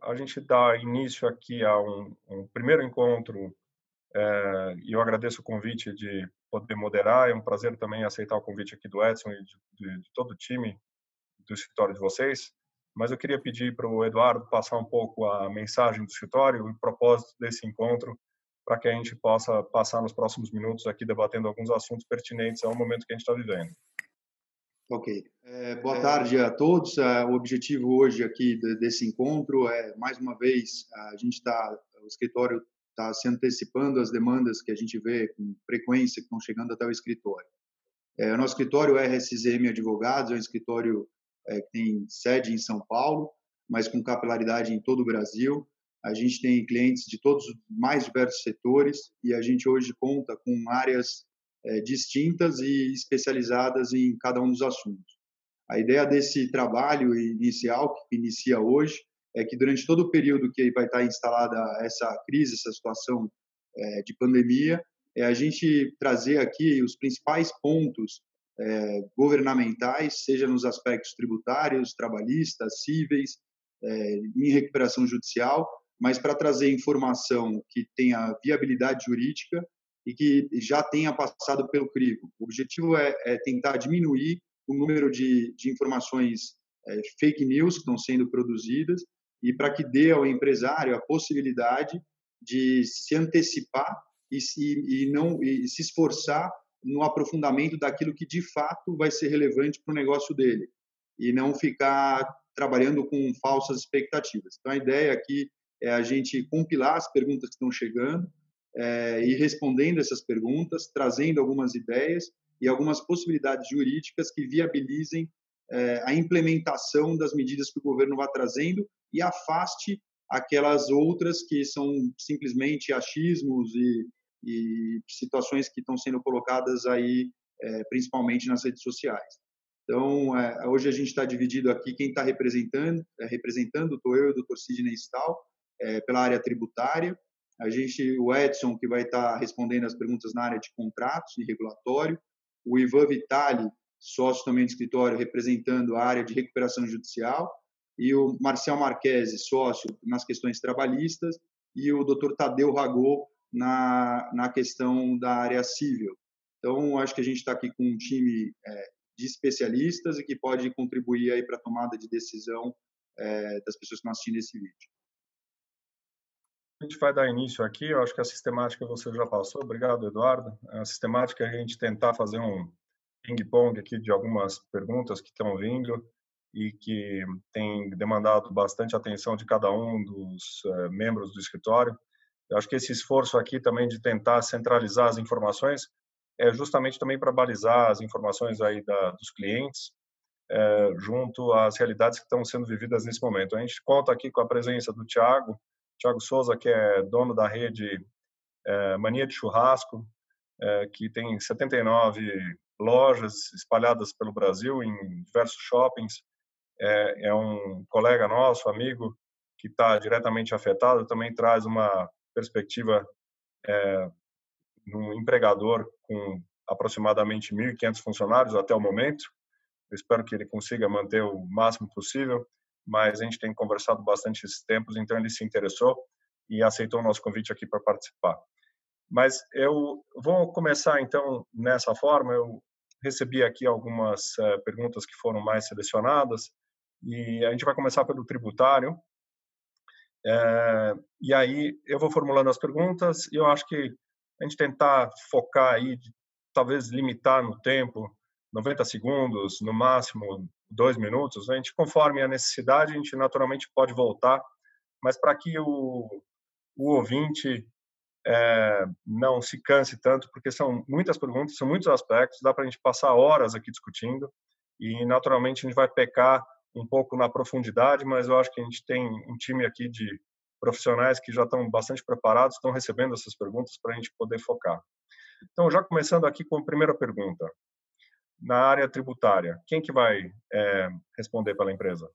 a gente dá início aqui a um primeiro encontro, e eu agradeço o convite de poder moderar. É um prazer também aceitar o convite aqui do Edson e de todo o time do escritório de vocês. Mas eu queria pedir para o Eduardo passar um pouco a mensagem do escritório, o propósito desse encontro, para que a gente possa passar nos próximos minutos aqui debatendo alguns assuntos pertinentes ao momento que a gente está vivendo. Ok. Boa tarde a todos. O objetivo hoje aqui desse encontro é, mais uma vez, o escritório está se antecipando às demandas que a gente vê com frequência que estão chegando até o escritório. O nosso escritório é RSZM Advogados, é um escritório que tem sede em São Paulo, mas com capilaridade em todo o Brasil. A gente tem clientes de todos os mais diversos setores e a gente hoje conta com áreas distintas e especializadas em cada um dos assuntos. A ideia desse trabalho inicial, que inicia hoje, é que durante todo o período que vai estar instalada essa crise, essa situação de pandemia, a gente trazer aqui os principais pontos governamentais, seja nos aspectos tributários, trabalhistas, cíveis, em recuperação judicial, mas para trazer informação que tenha viabilidade jurídica e que já tenha passado pelo crivo. O objetivo é tentar diminuir o número de informações fake news que estão sendo produzidas e para que dê ao empresário a possibilidade de se antecipar e se esforçar no aprofundamento daquilo que de fato vai ser relevante para o negócio dele e não ficar trabalhando com falsas expectativas. Então, a ideia aqui é a gente compilar as perguntas que estão chegando e respondendo essas perguntas, trazendo algumas ideias e algumas possibilidades jurídicas que viabilizem a implementação das medidas que o governo vai trazendo e afaste aquelas outras que são simplesmente achismos e situações que estão sendo colocadas aí, principalmente nas redes sociais. Então, hoje a gente está dividido aqui, quem está representando, estou eu e o Dr. Sidney Stahl, pela área tributária, o Edson, que vai estar respondendo as perguntas na área de contratos e regulatório, o Ivan Vitali, sócio também do escritório, representando a área de recuperação judicial, e o Marcel Marquesi, sócio nas questões trabalhistas, e o Dr. Tadeu Ragô na questão da área civil. Então, acho que a gente está aqui com um time de especialistas e que pode contribuir aí para a tomada de decisão das pessoas que estão assistindo esse vídeo. A gente vai dar início aqui, eu acho que a sistemática você já passou. Obrigado, Eduardo. A sistemática é a gente tentar fazer um ping-pong aqui de algumas perguntas que estão vindo e que tem demandado bastante atenção de cada um dos membros do escritório. Eu acho que esse esforço aqui também de tentar centralizar as informações é justamente também para balizar as informações aí dos clientes junto às realidades que estão sendo vividas nesse momento. A gente conta aqui com a presença do Thiago Souza, que é dono da rede Mania de Churrasco, que tem 79 lojas espalhadas pelo Brasil, em diversos shoppings. É um colega nosso, amigo, que está diretamente afetado, também traz uma perspectiva de um empregador com aproximadamente 1.500 funcionários até o momento. Eu espero que ele consiga manter o máximo possível, mas a gente tem conversado bastante esses tempos, então ele se interessou e aceitou o nosso convite aqui para participar. Mas eu vou começar, então, nessa forma. Eu recebi aqui algumas perguntas que foram mais selecionadas e a gente vai começar pelo tributário. E aí eu vou formulando as perguntas e eu acho que a gente tentar focar aí, talvez limitar no tempo, 90 segundos, no máximo 2 minutos. A gente, conforme a necessidade, a gente naturalmente pode voltar, mas para que o ouvinte não se canse tanto, porque são muitas perguntas, são muitos aspectos, dá para a gente passar horas aqui discutindo e naturalmente a gente vai pecar um pouco na profundidade, mas eu acho que a gente tem um time aqui de profissionais que já estão bastante preparados, estão recebendo essas perguntas para a gente poder focar. Então, já começando aqui com a primeira pergunta. Na área tributária, quem que vai responder pela empresa?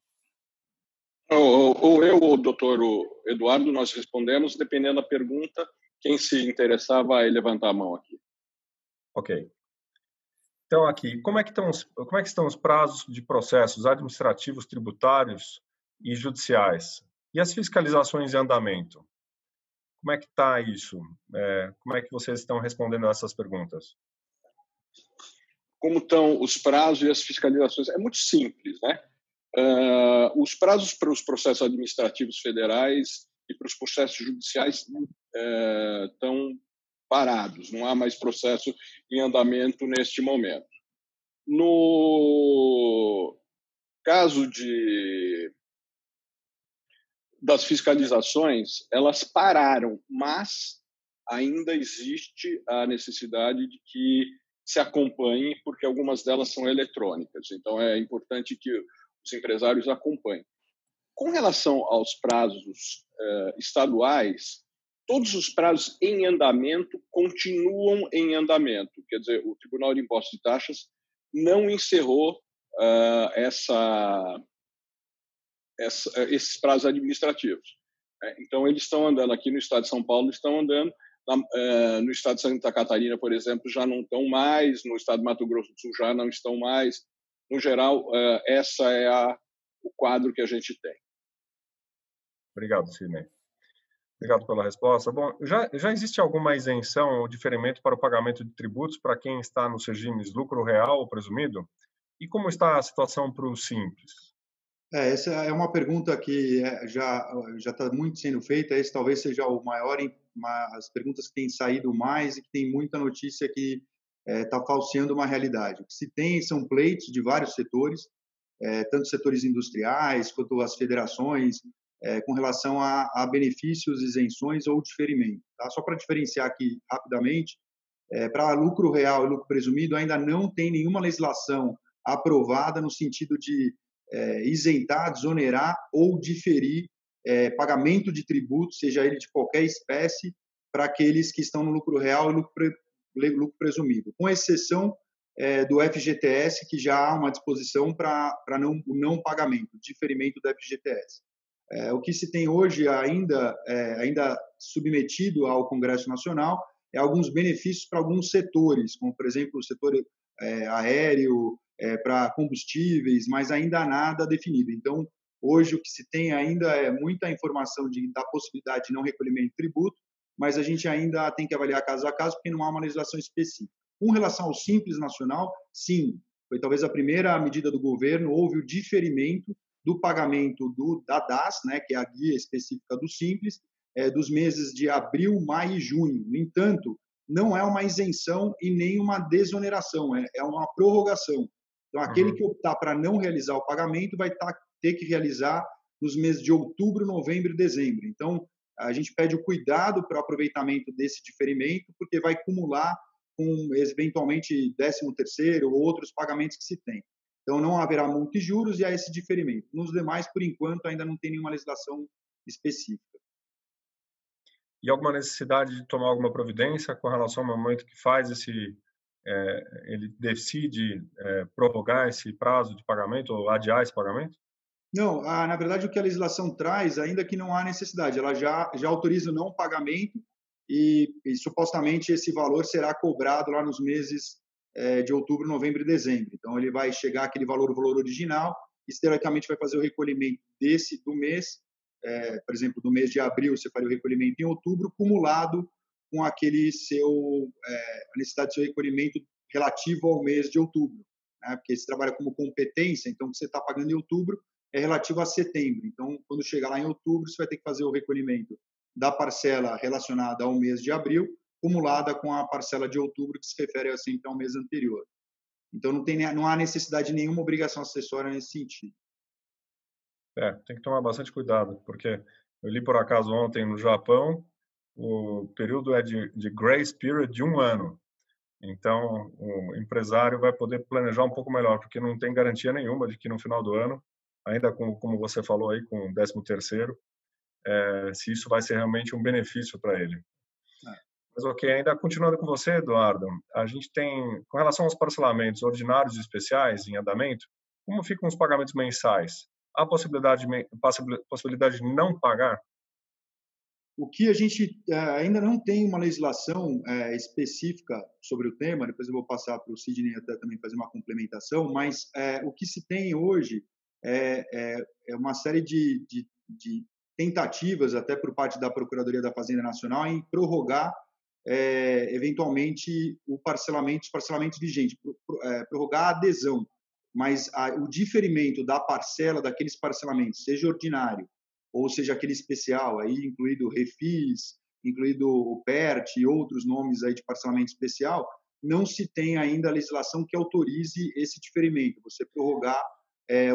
Ou eu ou o doutor Eduardo, nós respondemos, dependendo da pergunta. Quem se interessar vai levantar a mão aqui. Ok. Então, aqui, como é que estão os prazos de processos administrativos, tributários e judiciais? E as fiscalizações em andamento? Como é que está isso? Como é que vocês estão respondendo a essas perguntas? Como estão os prazos e as fiscalizações? É muito simples, né? Os prazos para os processos administrativos federais e para os processos judiciais estão parados, não há mais processo em andamento neste momento. No caso das fiscalizações, elas pararam, mas ainda existe a necessidade de que se acompanhe, porque algumas delas são eletrônicas. Então, é importante que os empresários acompanhem. Com relação aos prazos estaduais, todos os prazos em andamento continuam em andamento. Quer dizer, o Tribunal de Impostos e Taxas não encerrou esses prazos administrativos. Então, eles estão andando aqui no estado de São Paulo, estão andando, no estado de Santa Catarina, por exemplo, já não estão mais, no estado de Mato Grosso do Sul já não estão mais. No geral, essa é o quadro que a gente tem. Obrigado, Sidney. Obrigado pela resposta. Bom, já existe alguma isenção ou diferimento para o pagamento de tributos para quem está nos regimes lucro real ou presumido? E como está a situação para o simples? Essa é uma pergunta que já está muito sendo feita. Esse talvez seja o maior, as perguntas que têm saído mais e que tem muita notícia que está falseando uma realidade. O que se tem são pleitos de vários setores, tanto setores industriais quanto as federações, com relação a benefícios, isenções ou diferimento. Tá? Só para diferenciar aqui rapidamente, para lucro real e lucro presumido ainda não tem nenhuma legislação aprovada no sentido de isentar, desonerar ou diferir pagamento de tributo, seja ele de qualquer espécie, para aqueles que estão no lucro real e lucro presumido, com exceção do FGTS, que já há uma disposição para o não pagamento, diferimento do FGTS. O que se tem hoje ainda submetido ao Congresso Nacional é alguns benefícios para alguns setores, como, por exemplo, o setor aéreo, para combustíveis, mas ainda há nada definido. Então, hoje o que se tem ainda é muita informação da possibilidade de não recolhimento de tributo, mas a gente ainda tem que avaliar caso a caso, porque não há uma legislação específica. Com relação ao Simples Nacional, sim, foi talvez a primeira medida do governo, houve o diferimento do pagamento da DAS, né, que é a guia específica do Simples, dos meses de abril, maio e junho. No entanto, não é uma isenção e nem uma desoneração, é uma prorrogação. Então, aquele que optar para não realizar o pagamento vai ter que realizar nos meses de outubro, novembro e dezembro. Então, a gente pede o cuidado para o aproveitamento desse diferimento, porque vai acumular com, eventualmente, 13º ou outros pagamentos que se tem. Então, não haverá multa e juros e há esse diferimento. Nos demais, por enquanto, ainda não tem nenhuma legislação específica. E alguma necessidade de tomar alguma providência com relação ao momento que faz ele decide prorrogar esse prazo de pagamento ou adiar esse pagamento? Não, na verdade, o que a legislação traz, ainda que não há necessidade, ela já autoriza o não pagamento e supostamente esse valor será cobrado lá nos meses de outubro, novembro e dezembro. Então, ele vai chegar aquele valor, o valor original, e teoricamente vai fazer o recolhimento do mês, por exemplo, do mês de abril, você faria o recolhimento em outubro, cumulado com aquele a necessidade do seu recolhimento relativo ao mês de outubro, né? Porque você trabalha como competência, então o que você está pagando em outubro é relativo a setembro. Então, quando chegar lá em outubro, você vai ter que fazer o recolhimento da parcela relacionada ao mês de abril, acumulada com a parcela de outubro, que se refere sempre ao mês anterior. Então, não há necessidade de nenhuma obrigação acessória nesse sentido. Tem que tomar bastante cuidado, porque eu li por acaso ontem no Japão, o período é de grace period de 1 ano. Então, o empresário vai poder planejar um pouco melhor, porque não tem garantia nenhuma de que no final do ano, ainda como você falou aí, com o 13º, se isso vai ser realmente um benefício para ele. Mas ok, ainda continuando com você, Eduardo, a gente tem, com relação aos parcelamentos ordinários e especiais em andamento, como ficam os pagamentos mensais? Há possibilidade de não pagar? O que a gente ainda não tem uma legislação específica sobre o tema, depois eu vou passar para o Sidney até também fazer uma complementação, mas o que se tem hoje é uma série de tentativas, até por parte da Procuradoria da Fazenda Nacional, em prorrogar, eventualmente, os parcelamentos vigentes, prorrogar a adesão, mas o diferimento da parcela daqueles parcelamentos, seja ordinário ou seja aquele especial, aí incluído o Refis, incluído o PERT e outros nomes aí de parcelamento especial, não se tem ainda a legislação que autorize esse diferimento, você prorrogar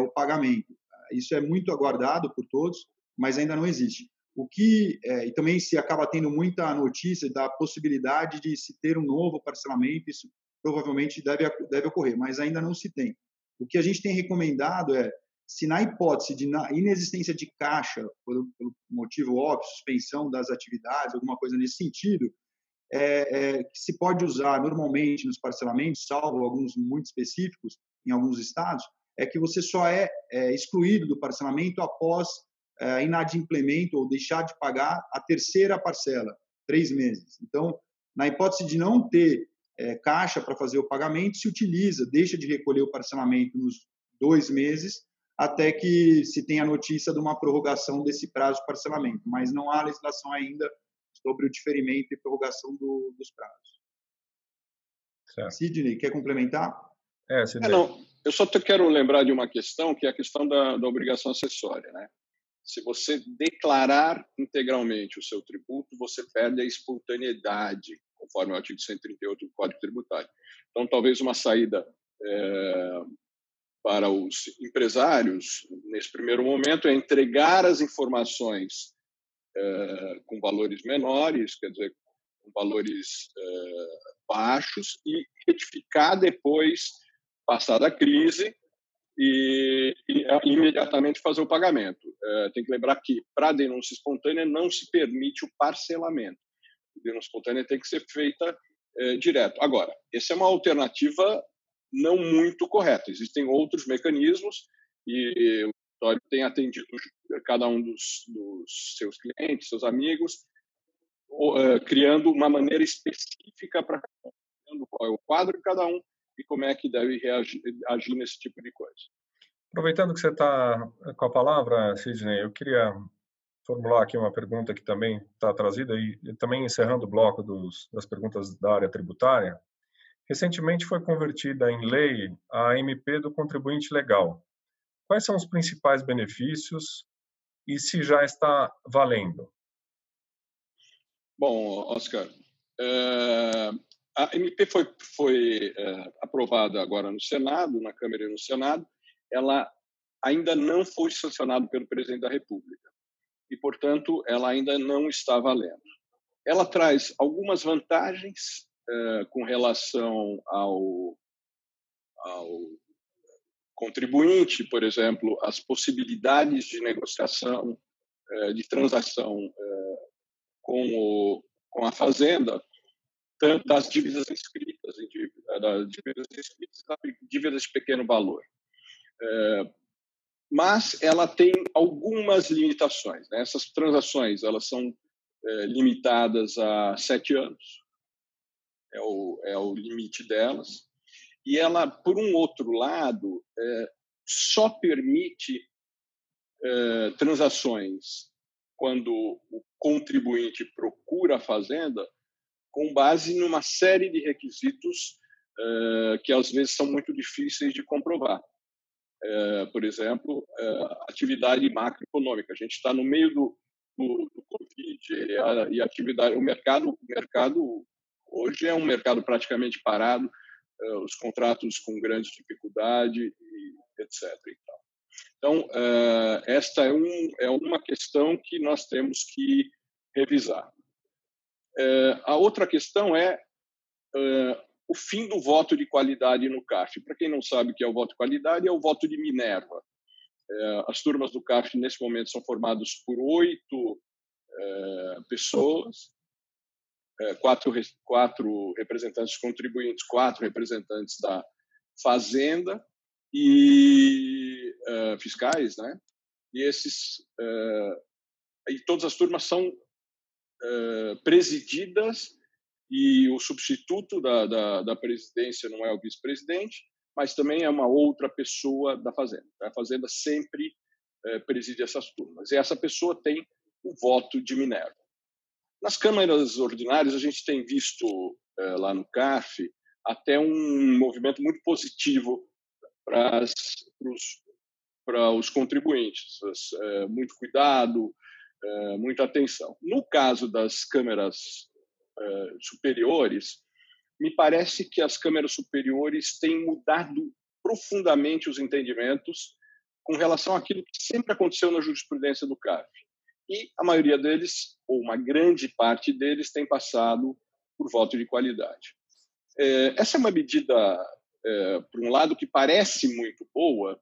o pagamento. Isso é muito aguardado por todos, mas ainda não existe. E também se acaba tendo muita notícia da possibilidade de se ter um novo parcelamento, isso provavelmente deve ocorrer, mas ainda não se tem. O que a gente tem recomendado se na hipótese de inexistência de caixa, pelo motivo óbvio, suspensão das atividades, alguma coisa nesse sentido, que se pode usar normalmente nos parcelamentos, salvo alguns muito específicos em alguns estados, é que você só é excluído do parcelamento após inadimplemento ou deixar de pagar a terceira parcela, 3 meses. Então, na hipótese de não ter caixa para fazer o pagamento, se utiliza, deixa de recolher o parcelamento nos 2 meses, até que se tenha notícia de uma prorrogação desse prazo de parcelamento. Mas não há legislação ainda sobre o diferimento e prorrogação dos prazos. Certo. Sidney, quer complementar? Sidney. Não, eu só quero lembrar de uma questão, que é a questão da obrigação acessória, né? Se você declarar integralmente o seu tributo, você perde a espontaneidade, conforme o artigo 138 do Código Tributário. Então, talvez uma saída para os empresários, nesse primeiro momento, é entregar as informações com valores menores, quer dizer, com valores baixos, e retificar depois, passada a crise, e imediatamente fazer o pagamento. Tem que lembrar que, para a denúncia espontânea, não se permite o parcelamento. A denúncia espontânea tem que ser feita direto. Agora, essa é uma alternativa não muito correta. Existem outros mecanismos e o escritório tem atendido cada um dos seus clientes, seus amigos, criando uma maneira específica para qual é o quadro de cada um e como é que deve agir nesse tipo de coisa. Aproveitando que você está com a palavra, Sidney, eu queria formular aqui uma pergunta que também está trazida e também encerrando o bloco das perguntas da área tributária. Recentemente foi convertida em lei a MP do contribuinte legal. Quais são os principais benefícios e se já está valendo? Bom, Oscar, a MP foi aprovada agora no Senado, na Câmara e no Senado. Ela ainda não foi sancionada pelo presidente da República e, portanto, ela ainda não está valendo. Ela traz algumas vantagens com relação ao contribuinte, por exemplo, as possibilidades de negociação, de transação com a Fazenda, tanto das dívidas inscritas, dívidas de pequeno valor. Mas ela tem algumas limitações, né? Essas transações elas são limitadas a 7 anos, é o limite delas, e ela, por um outro lado, só permite transações quando o contribuinte procura a Fazenda com base numa série de requisitos que às vezes são muito difíceis de comprovar. Por exemplo, atividade macroeconômica. A gente está no meio do Covid e atividade. O mercado hoje é um mercado praticamente parado, os contratos com grande dificuldade, e etc. Então, esta é uma questão que nós temos que revisar. A outra questão é o fim do voto de qualidade no CARF. Para quem não sabe o que é o voto de qualidade, é o voto de Minerva. As turmas do CARF, nesse momento, são formadas por 8 pessoas, 4 representantes contribuintes, 4 representantes da Fazenda e fiscais, né? E todas as turmas são presididas, e o substituto da presidência não é o vice-presidente, mas também é uma outra pessoa da Fazenda. A Fazenda sempre preside essas turmas. E essa pessoa tem o voto de Minerva. Nas câmaras ordinárias, a gente tem visto lá no CARF até um movimento muito positivo para os contribuintes. Muito cuidado, muita atenção. No caso das câmaras superiores, me parece que as câmaras superiores têm mudado profundamente os entendimentos com relação àquilo que sempre aconteceu na jurisprudência do CARF. E a maioria deles, ou uma grande parte deles, tem passado por voto de qualidade. Essa é uma medida, por um lado, que parece muito boa,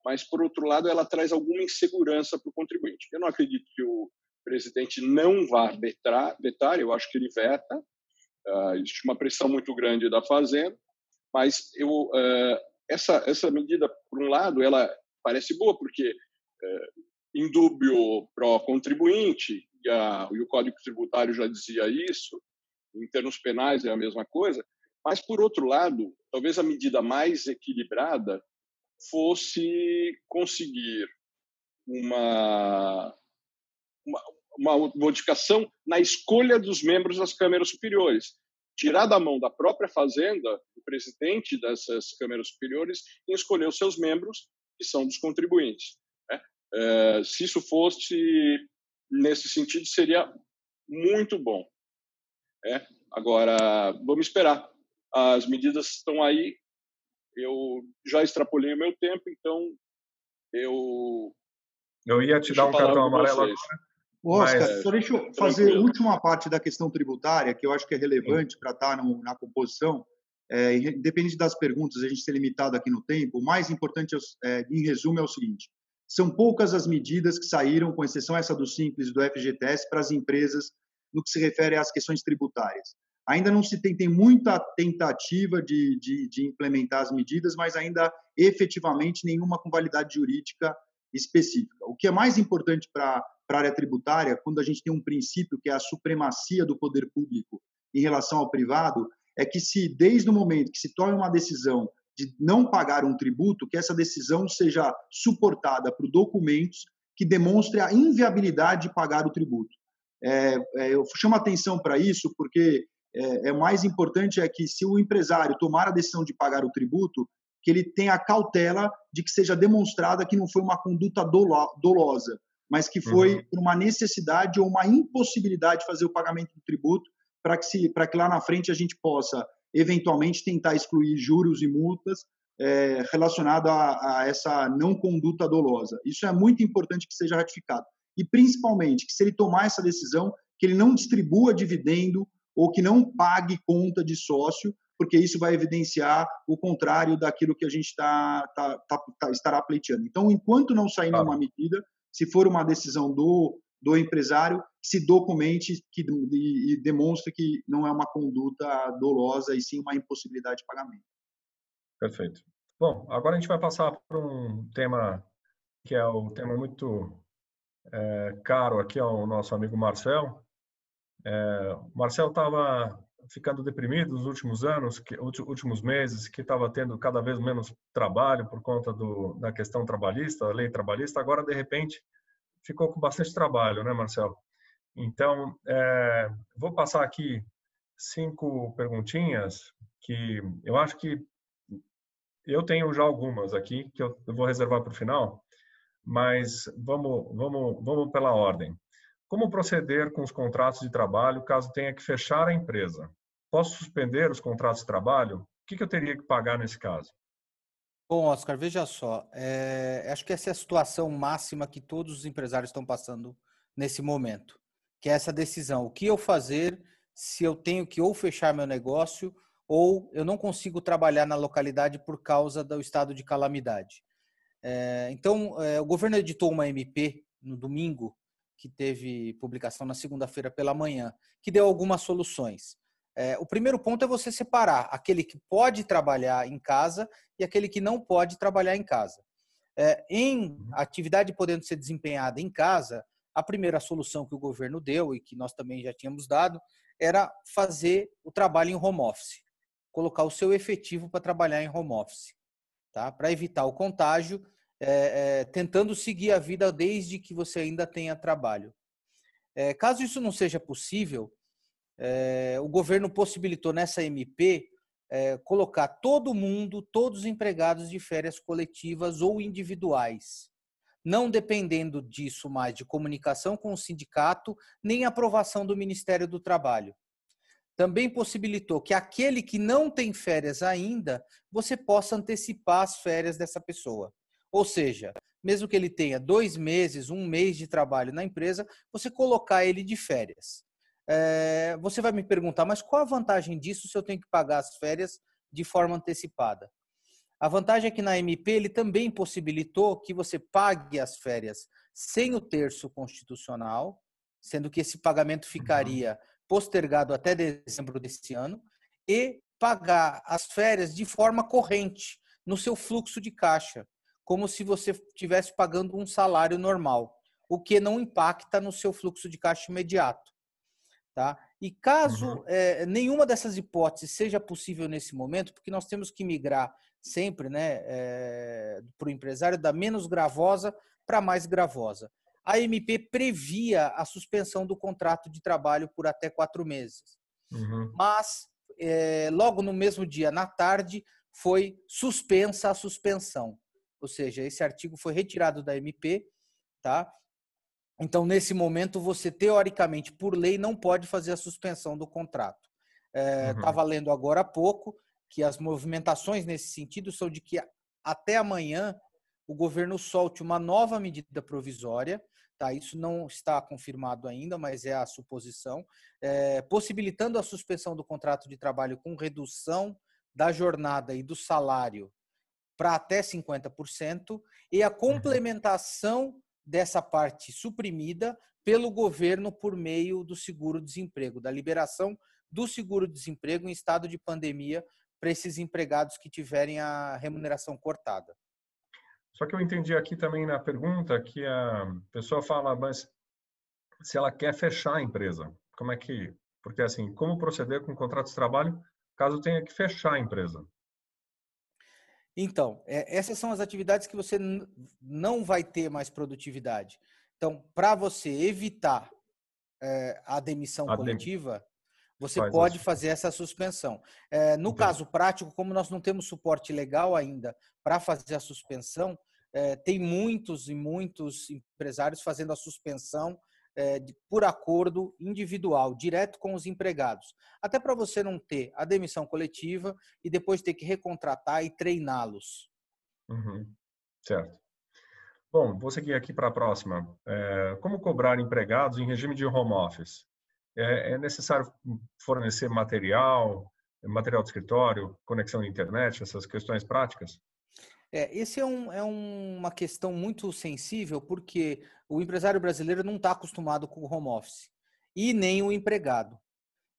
mas, por outro lado, ela traz alguma insegurança para o contribuinte. Eu não acredito que o presidente não vá vetar, eu acho que ele veta. Existe uma pressão muito grande da Fazenda, mas essa medida, por um lado, ela parece boa, porque indúbio pro contribuinte, e o Código Tributário já dizia isso, em termos penais é a mesma coisa, mas, por outro lado, talvez a medida mais equilibrada fosse conseguir uma modificação na escolha dos membros das câmaras superiores, tirar da mão da própria Fazenda, do presidente dessas câmaras superiores, e escolher os seus membros, que são dos contribuintes. Se isso fosse nesse sentido, seria muito bom. Agora, vamos esperar. As medidas estão aí. Eu já extrapolei o meu tempo, então eu ia te dar um cartão amarelo agora. Oscar, só deixa eu fazer a última parte da questão tributária, que eu acho que é relevante para estar na composição. Independente das perguntas, a gente ser limitado aqui no tempo, o mais importante, em resumo, é o seguinte: são poucas as medidas que saíram, com exceção essa do Simples e do FGTS, para as empresas no que se refere às questões tributárias. Ainda não se tem muita tentativa de implementar as medidas, mas ainda efetivamente nenhuma com validade jurídica específica. O que é mais importante para a área tributária, quando a gente tem um princípio que é a supremacia do poder público em relação ao privado, é que desde o momento que se tome uma decisão de não pagar um tributo, que essa decisão seja suportada por documentos que demonstrem a inviabilidade de pagar o tributo. Eu chamo a atenção para isso porque mais importante é que, se o empresário tomar a decisão de pagar o tributo, que ele tenha a cautela de que seja demonstrada que não foi uma conduta dolosa, mas que foi por uma necessidade ou uma impossibilidade de fazer o pagamento do tributo, para que lá na frente a gente possa, eventualmente, tentar excluir juros e multas relacionadas a essa não conduta dolosa. Isso é muito importante que seja ratificado. E, principalmente, que se ele tomar essa decisão, que ele não distribua dividendo ou que não pague conta de sócio, porque isso vai evidenciar o contrário daquilo que a gente estará pleiteando. Então, enquanto não sair nenhuma medida, se for uma decisão do empresário, se documente e demonstre que não é uma conduta dolosa, e sim uma impossibilidade de pagamento. Perfeito. Bom, agora a gente vai passar para um tema que é um tema muito caro aqui ao nosso amigo Marcel. O Marcel estava ficando deprimido nos últimos anos, últimos meses, que estava tendo cada vez menos trabalho por conta da questão trabalhista, da lei trabalhista. Agora, de repente, ficou com bastante trabalho, né, Marcel? Então, vou passar aqui 5 perguntinhas que eu acho que eu tenho já algumas aqui que eu vou reservar para o final, mas vamos pela ordem. Como proceder com os contratos de trabalho caso tenha que fechar a empresa? Posso suspender os contratos de trabalho? O que eu teria que pagar nesse caso? Bom, Oscar, veja só. Acho que essa é a situação máxima que todos os empresários estão passando nesse momento, que é essa decisão. O que eu fazer se eu tenho que ou fechar meu negócio ou eu não consigo trabalhar na localidade por causa do estado de calamidade? Então, o governo editou uma MP no domingo, que teve publicação na segunda-feira pela manhã, que deu algumas soluções. O primeiro ponto é você separar aquele que pode trabalhar em casa e aquele que não pode trabalhar em casa. Em atividade podendo ser desempenhada em casa, a primeira solução que o governo deu e que nós também já tínhamos dado era fazer o trabalho em home office, colocar o seu efetivo para trabalhar em home office, tá? Para evitar o contágio tentando seguir a vida desde que você ainda tenha trabalho. Caso isso não seja possível, o governo possibilitou nessa MP colocar todo mundo, todos os empregados de férias coletivas ou individuais, não dependendo disso mais de comunicação com o sindicato, nem aprovação do Ministério do Trabalho. Também possibilitou que aquele que não tem férias ainda, você possa antecipar as férias dessa pessoa. Ou seja, mesmo que ele tenha 2 meses, 1 mês de trabalho na empresa, você colocar ele de férias. Você vai me perguntar, mas qual a vantagem disso se eu tenho que pagar as férias de forma antecipada? A vantagem é que na MP ele também possibilitou que você pague as férias sem o terço constitucional, sendo que esse pagamento ficaria postergado até dezembro desse ano, e pagar as férias de forma corrente no seu fluxo de caixa, como se você estivesse pagando um salário normal, o que não impacta no seu fluxo de caixa imediato. Tá? E caso nenhuma dessas hipóteses seja possível nesse momento, porque nós temos que migrar sempre, né, para o empresário da menos gravosa para a mais gravosa. A MP previa a suspensão do contrato de trabalho por até 4 meses. Mas, logo no mesmo dia, na tarde, foi suspensa a suspensão. Ou seja, esse artigo foi retirado da MP, tá? Então, nesse momento, você, teoricamente, por lei, não pode fazer a suspensão do contrato. Estava lendo agora há pouco que as movimentações nesse sentido são de que até amanhã o governo solte uma nova medida provisória, tá? Isso não está confirmado ainda, mas é a suposição, possibilitando a suspensão do contrato de trabalho com redução da jornada e do salário para até 50% e a complementação dessa parte suprimida pelo governo por meio do seguro-desemprego, da liberação do seguro-desemprego em estado de pandemia para esses empregados que tiverem a remuneração cortada. Só que eu entendi aqui também na pergunta que a pessoa fala, mas se ela quer fechar a empresa, como é que... Porque assim, como proceder com contratos de trabalho caso tenha que fechar a empresa? Então, essas são as atividades que você não vai ter mais produtividade. Então, para você evitar a demissão coletiva, você pode fazer essa suspensão. No caso prático, como nós não temos suporte legal ainda para fazer a suspensão, tem muitos e muitos empresários fazendo a suspensão por acordo individual, direto com os empregados. Até para você não ter a demissão coletiva e depois ter que recontratar e treiná-los. Certo. Bom, vou seguir aqui para a próxima. Como cobrar empregados em regime de home office? É necessário fornecer material de escritório, conexão à internet, essas questões práticas? Esse é uma questão muito sensível, porque o empresário brasileiro não está acostumado com o home office, e nem o empregado.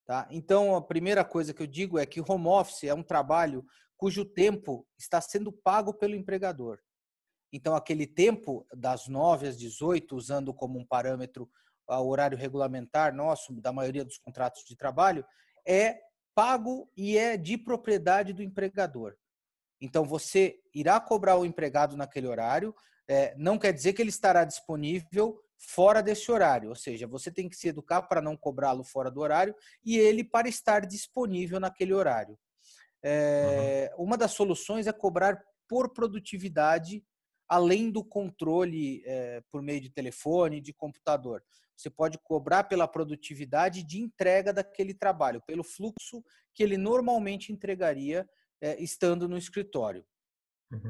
Tá? Então, a primeira coisa que eu digo é que o home office é um trabalho cujo tempo está sendo pago pelo empregador. Então, aquele tempo das 9 às 18, usando como um parâmetro o horário regulamentar nosso, da maioria dos contratos de trabalho, é pago e é de propriedade do empregador. Então, você irá cobrar o empregado naquele horário, não quer dizer que ele estará disponível fora desse horário, ou seja, você tem que se educar para não cobrá-lo fora do horário e ele para estar disponível naquele horário. Uma das soluções é cobrar por produtividade, além do controle por meio de telefone, de computador. Você pode cobrar pela produtividade de entrega daquele trabalho, pelo fluxo que ele normalmente entregaria estando no escritório.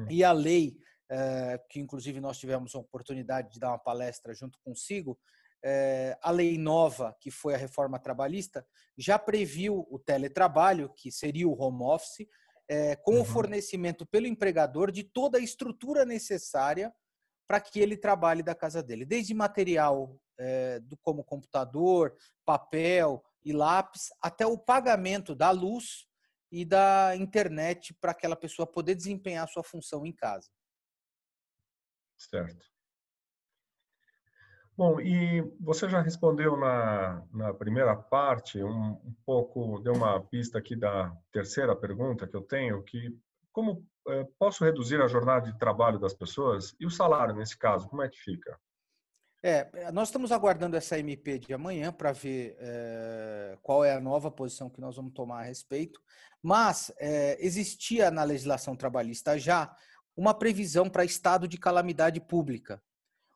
E a lei, que inclusive nós tivemos a oportunidade de dar uma palestra junto consigo, a lei nova, que foi a reforma trabalhista, já previu o teletrabalho, que seria o home office, com o fornecimento pelo empregador de toda a estrutura necessária para que ele trabalhe da casa dele, desde material como computador, papel e lápis, até o pagamento da luz e da internet para aquela pessoa poder desempenhar a sua função em casa. Certo. Bom, e você já respondeu na primeira parte um pouco, deu uma pista aqui da terceira pergunta que eu tenho, que como posso reduzir a jornada de trabalho das pessoas? E o salário, nesse caso, como é que fica? Nós estamos aguardando essa MP de amanhã para ver qual é a nova posição que nós vamos tomar a respeito, mas existia na legislação trabalhista já uma previsão para estado de calamidade pública,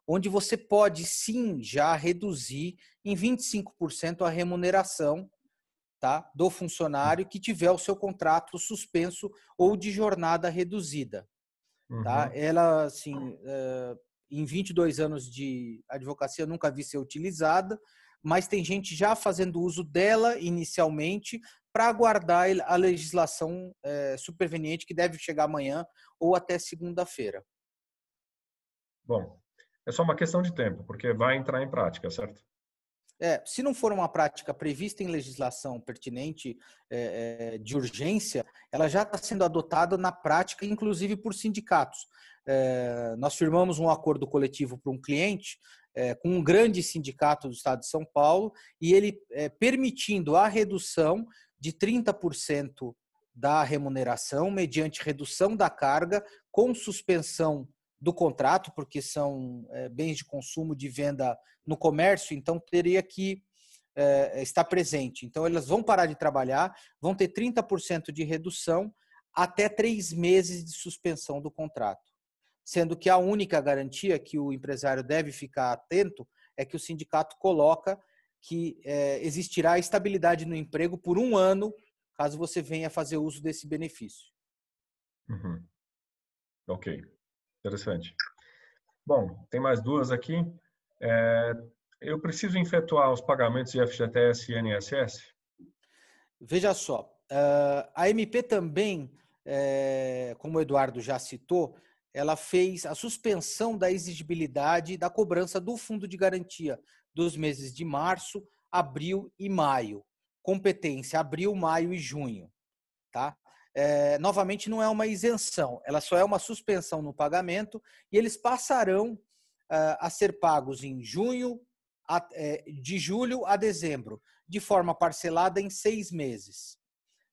onde você pode sim já reduzir em 25% a remuneração, tá, do funcionário que tiver o seu contrato suspenso ou de jornada reduzida. Tá? Ela, assim, em 22 anos de advocacia, eu nunca vi ser utilizada, mas tem gente já fazendo uso dela inicialmente para aguardar a legislação superveniente que deve chegar amanhã ou até segunda-feira. Bom, é só uma questão de tempo, porque vai entrar em prática, certo? Se não for uma prática prevista em legislação pertinente de urgência, ela já está sendo adotada na prática, inclusive por sindicatos. Nós firmamos um acordo coletivo para um cliente com um grande sindicato do estado de São Paulo e ele permitindo a redução de 30% da remuneração mediante redução da carga com suspensão do contrato, porque são bens de consumo de venda no comércio, então teria que estar presente. Então, elas vão parar de trabalhar, vão ter 30% de redução até 3 meses de suspensão do contrato. Sendo que a única garantia que o empresário deve ficar atento é que o sindicato coloca que existirá estabilidade no emprego por 1 ano, caso você venha fazer uso desse benefício. Ok. Interessante. Bom, tem mais 2 aqui. Eu preciso efetuar os pagamentos de FGTS e INSS? Veja só, a MP também, como o Eduardo já citou, ela fez a suspensão da exigibilidade da cobrança do fundo de garantia dos meses de março, abril e maio. Competência abril, maio e junho. Tá? Novamente, não é uma isenção, ela só é uma suspensão no pagamento e eles passarão a ser pagos em junho, de julho a dezembro, de forma parcelada em 6 meses.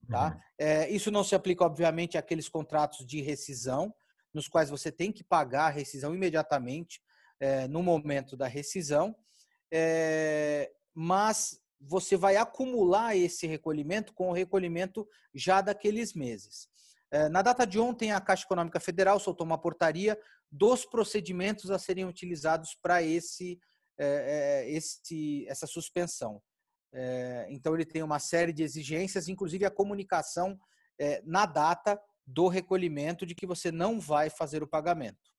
Tá? Isso não se aplica, obviamente, àqueles contratos de rescisão, nos quais você tem que pagar a rescisão imediatamente no momento da rescisão, mas você vai acumular esse recolhimento com o recolhimento já daqueles meses. Na data de ontem, a Caixa Econômica Federal soltou uma portaria dos procedimentos a serem utilizados para essa suspensão. Então, ele tem uma série de exigências, inclusive a comunicação na data do recolhimento de que você não vai fazer o pagamento.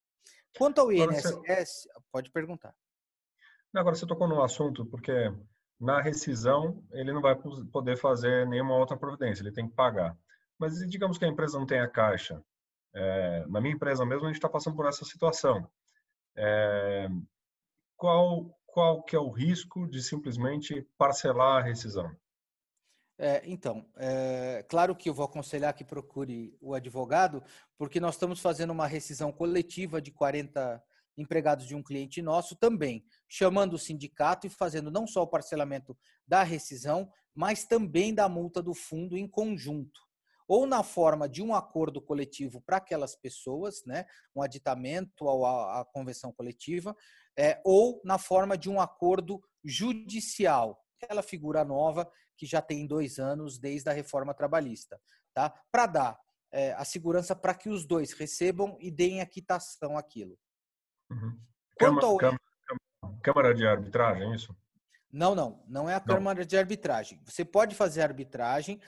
Quanto ao INSS, pode perguntar. Agora, você tocou no assunto, porque na rescisão ele não vai poder fazer nenhuma outra providência, ele tem que pagar. Mas digamos que a empresa não tenha caixa. Na minha empresa mesmo, a gente está passando por essa situação. Qual que é o risco de simplesmente parcelar a rescisão? Claro que eu vou aconselhar que procure o advogado, porque nós estamos fazendo uma rescisão coletiva de 40 empregados de um cliente nosso também, chamando o sindicato e fazendo não só o parcelamento da rescisão, mas também da multa do fundo em conjunto, ou na forma de um acordo coletivo para aquelas pessoas, né, um aditamento à convenção coletiva, ou na forma de um acordo judicial, aquela figura nova que já tem 2 anos desde a reforma trabalhista, tá? Para dar a segurança para que os dois recebam e deem a quitação àquilo. Câmara de arbitragem, isso? Não é a Câmara de arbitragem. Você pode fazer arbitragem,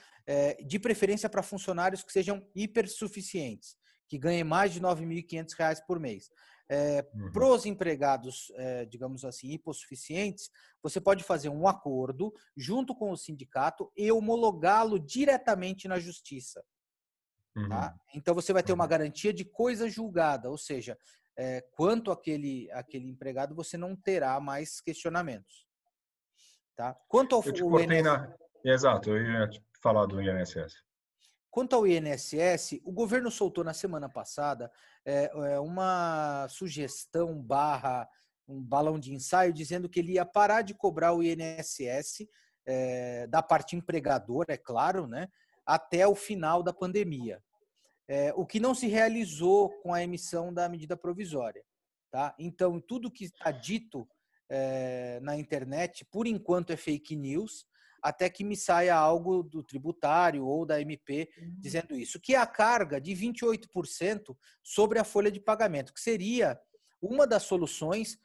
de preferência para funcionários que sejam hipersuficientes, que ganhem mais de R$ 9.500 por mês. Para os empregados, digamos assim, hipossuficientes, você pode fazer um acordo junto com o sindicato e homologá-lo diretamente na justiça. Tá? Então, você vai ter uma garantia de coisa julgada, ou seja, quanto àquele empregado, você não terá mais questionamentos. Tá? Quanto ao INSS... Exato, eu ia falar do INSS. Quanto ao INSS, o governo soltou na semana passada uma sugestão um balão de ensaio dizendo que ele ia parar de cobrar o INSS da parte empregadora, é claro, né, até o final da pandemia. o que não se realizou com a emissão da medida provisória. Tá? Então, tudo que está dito na internet, por enquanto, é fake news, até que me saia algo do tributário ou da MP dizendo isso, que é a carga de 28% sobre a folha de pagamento, que seria uma das soluções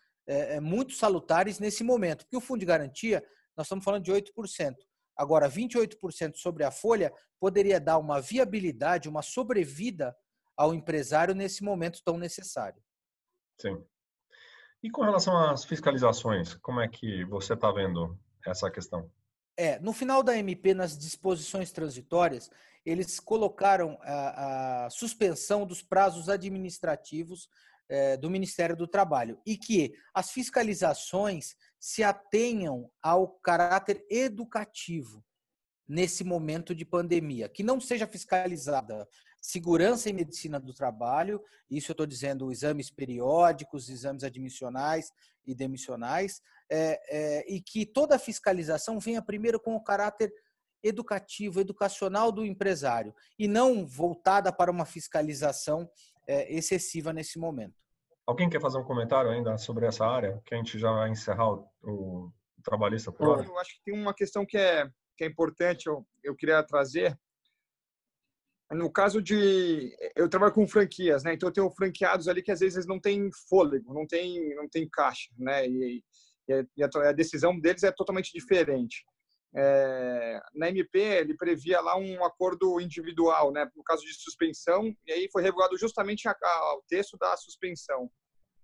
muito salutares nesse momento, porque o fundo de garantia, nós estamos falando de 8%. Agora, 28% sobre a folha poderia dar uma viabilidade, uma sobrevida ao empresário nesse momento tão necessário. Sim. E com relação às fiscalizações, como é que você está vendo essa questão? No final da MP, nas disposições transitórias, eles colocaram a suspensão dos prazos administrativos do Ministério do Trabalho e que as fiscalizações se atenham ao caráter educativo nesse momento de pandemia, que não seja fiscalizada segurança e medicina do trabalho, isso eu estou dizendo exames periódicos, exames admissionais e demissionais, e que toda a fiscalização venha primeiro com o caráter educativo, educacional do empresário, e não voltada para uma fiscalização excessiva nesse momento. Alguém quer fazer um comentário ainda sobre essa área, que a gente já vai encerrar o trabalhista por hora? Eu acho que tem uma questão que é importante, eu queria trazer. No caso de... Eu trabalho com franquias, né? Então eu tenho franqueados ali que às vezes não tem fôlego, não tem caixa, né? E a decisão deles é totalmente diferente. Na MP, ele previa lá um acordo individual, né? No caso de suspensão, e aí foi revogado justamente o texto da suspensão.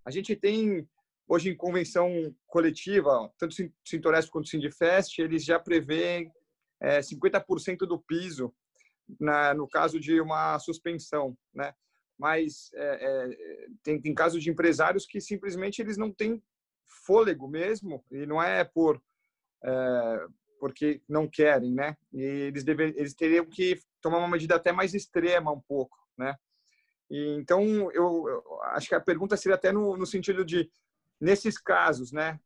A gente tem, hoje em convenção coletiva, tanto o Sintoresp quanto o Sindifest, eles já prevêem 50% do piso no caso de uma suspensão, né? Mas tem casos de empresários que simplesmente eles não têm fôlego mesmo, e não é porque não querem, né? E eles teriam que tomar uma medida até mais extrema um pouco, né? E então eu acho que a pergunta seria até no sentido de, nesses casos, né?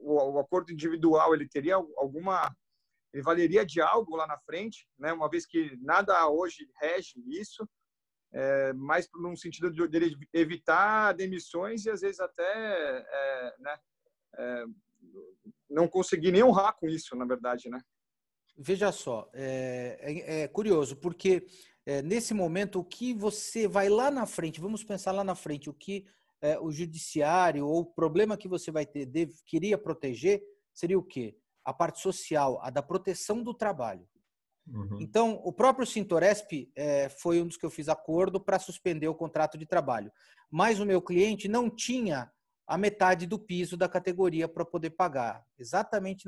O acordo individual, ele teria ele valeria de algo lá na frente, né? Uma vez que nada hoje rege isso, mais num sentido de evitar demissões e às vezes até não conseguir nem honrar com isso, na verdade, né? Veja só, é curioso, porque nesse momento o que você vai lá na frente, vamos pensar lá na frente, o que o judiciário ou o problema que você vai ter queria proteger seria o quê? A parte social, a da proteção do trabalho. Uhum. Então, o próprio Sintoresp foi um dos que eu fiz acordo para suspender o contrato de trabalho. Mas o meu cliente não tinha a metade do piso da categoria para poder pagar, exatamente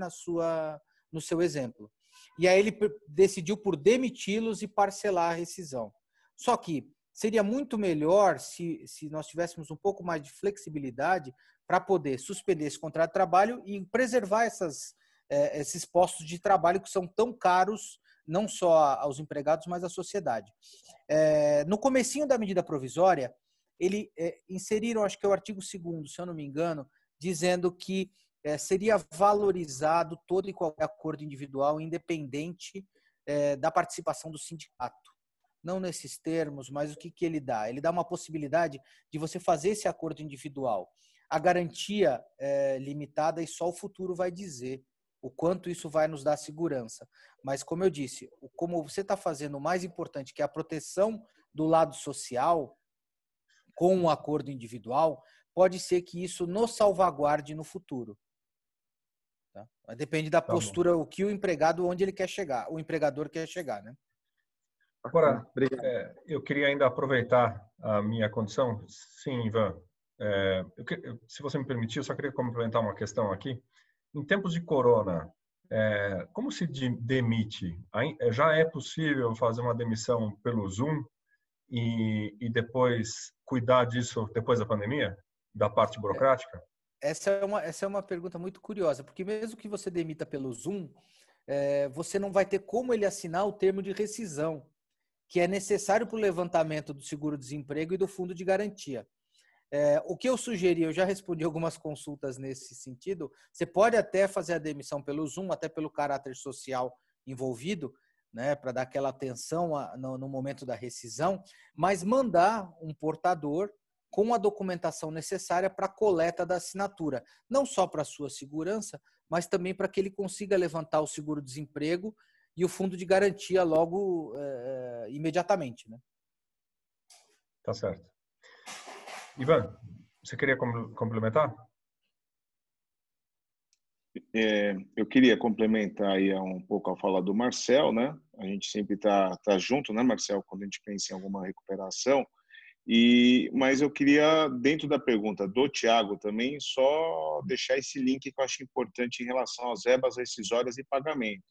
no seu exemplo. E aí ele decidiu por demiti-los e parcelar a rescisão. Só que seria muito melhor se nós tivéssemos um pouco mais de flexibilidade para poder suspender esse contrato de trabalho e preservar esses postos de trabalho que são tão caros, não só aos empregados, mas à sociedade. No comecinho da medida provisória, inseriram, acho que é o artigo 2º, se eu não me engano, dizendo que seria valorizado todo e qualquer acordo individual, independente da participação do sindicato. Não nesses termos, mas o que ele dá? Ele dá uma possibilidade de você fazer esse acordo individual. A garantia é limitada e só o futuro vai dizer o quanto isso vai nos dar segurança. Mas, como eu disse, como você está fazendo o mais importante, que é a proteção do lado social, com um acordo individual, pode ser que isso nos salvaguarde no futuro. Tá? Depende da postura, o que o empregado, onde ele quer chegar, o empregador quer chegar, né? Agora, eu queria ainda aproveitar a minha condição. Sim, Ivan. Se você me permitir, eu só queria complementar uma questão aqui. Em tempos de corona, como se demite? Já é possível fazer uma demissão pelo Zoom e depois cuidar disso depois da pandemia? Da parte burocrática? Essa é uma pergunta muito curiosa, porque mesmo que você demita pelo Zoom, você não vai ter como ele assinar o termo de rescisão, que é necessário para o levantamento do seguro-desemprego e do fundo de garantia. O que eu sugeri, eu já respondi algumas consultas nesse sentido, você pode até fazer a demissão pelo Zoom, até pelo caráter social envolvido, né, para dar aquela atenção no momento da rescisão, mas mandar um portador com a documentação necessária para a coleta da assinatura, não só para a sua segurança, mas também para que ele consiga levantar o seguro-desemprego e o fundo de garantia logo, imediatamente, né? Tá certo. Ivan, você queria complementar? Eu queria complementar aí um pouco a fala do Marcel, né? A gente sempre tá junto, né, Marcel, quando a gente pensa em alguma recuperação. Mas eu queria, dentro da pergunta do Thiago também, só deixar esse link que eu acho importante em relação às verbas rescisórias e pagamento.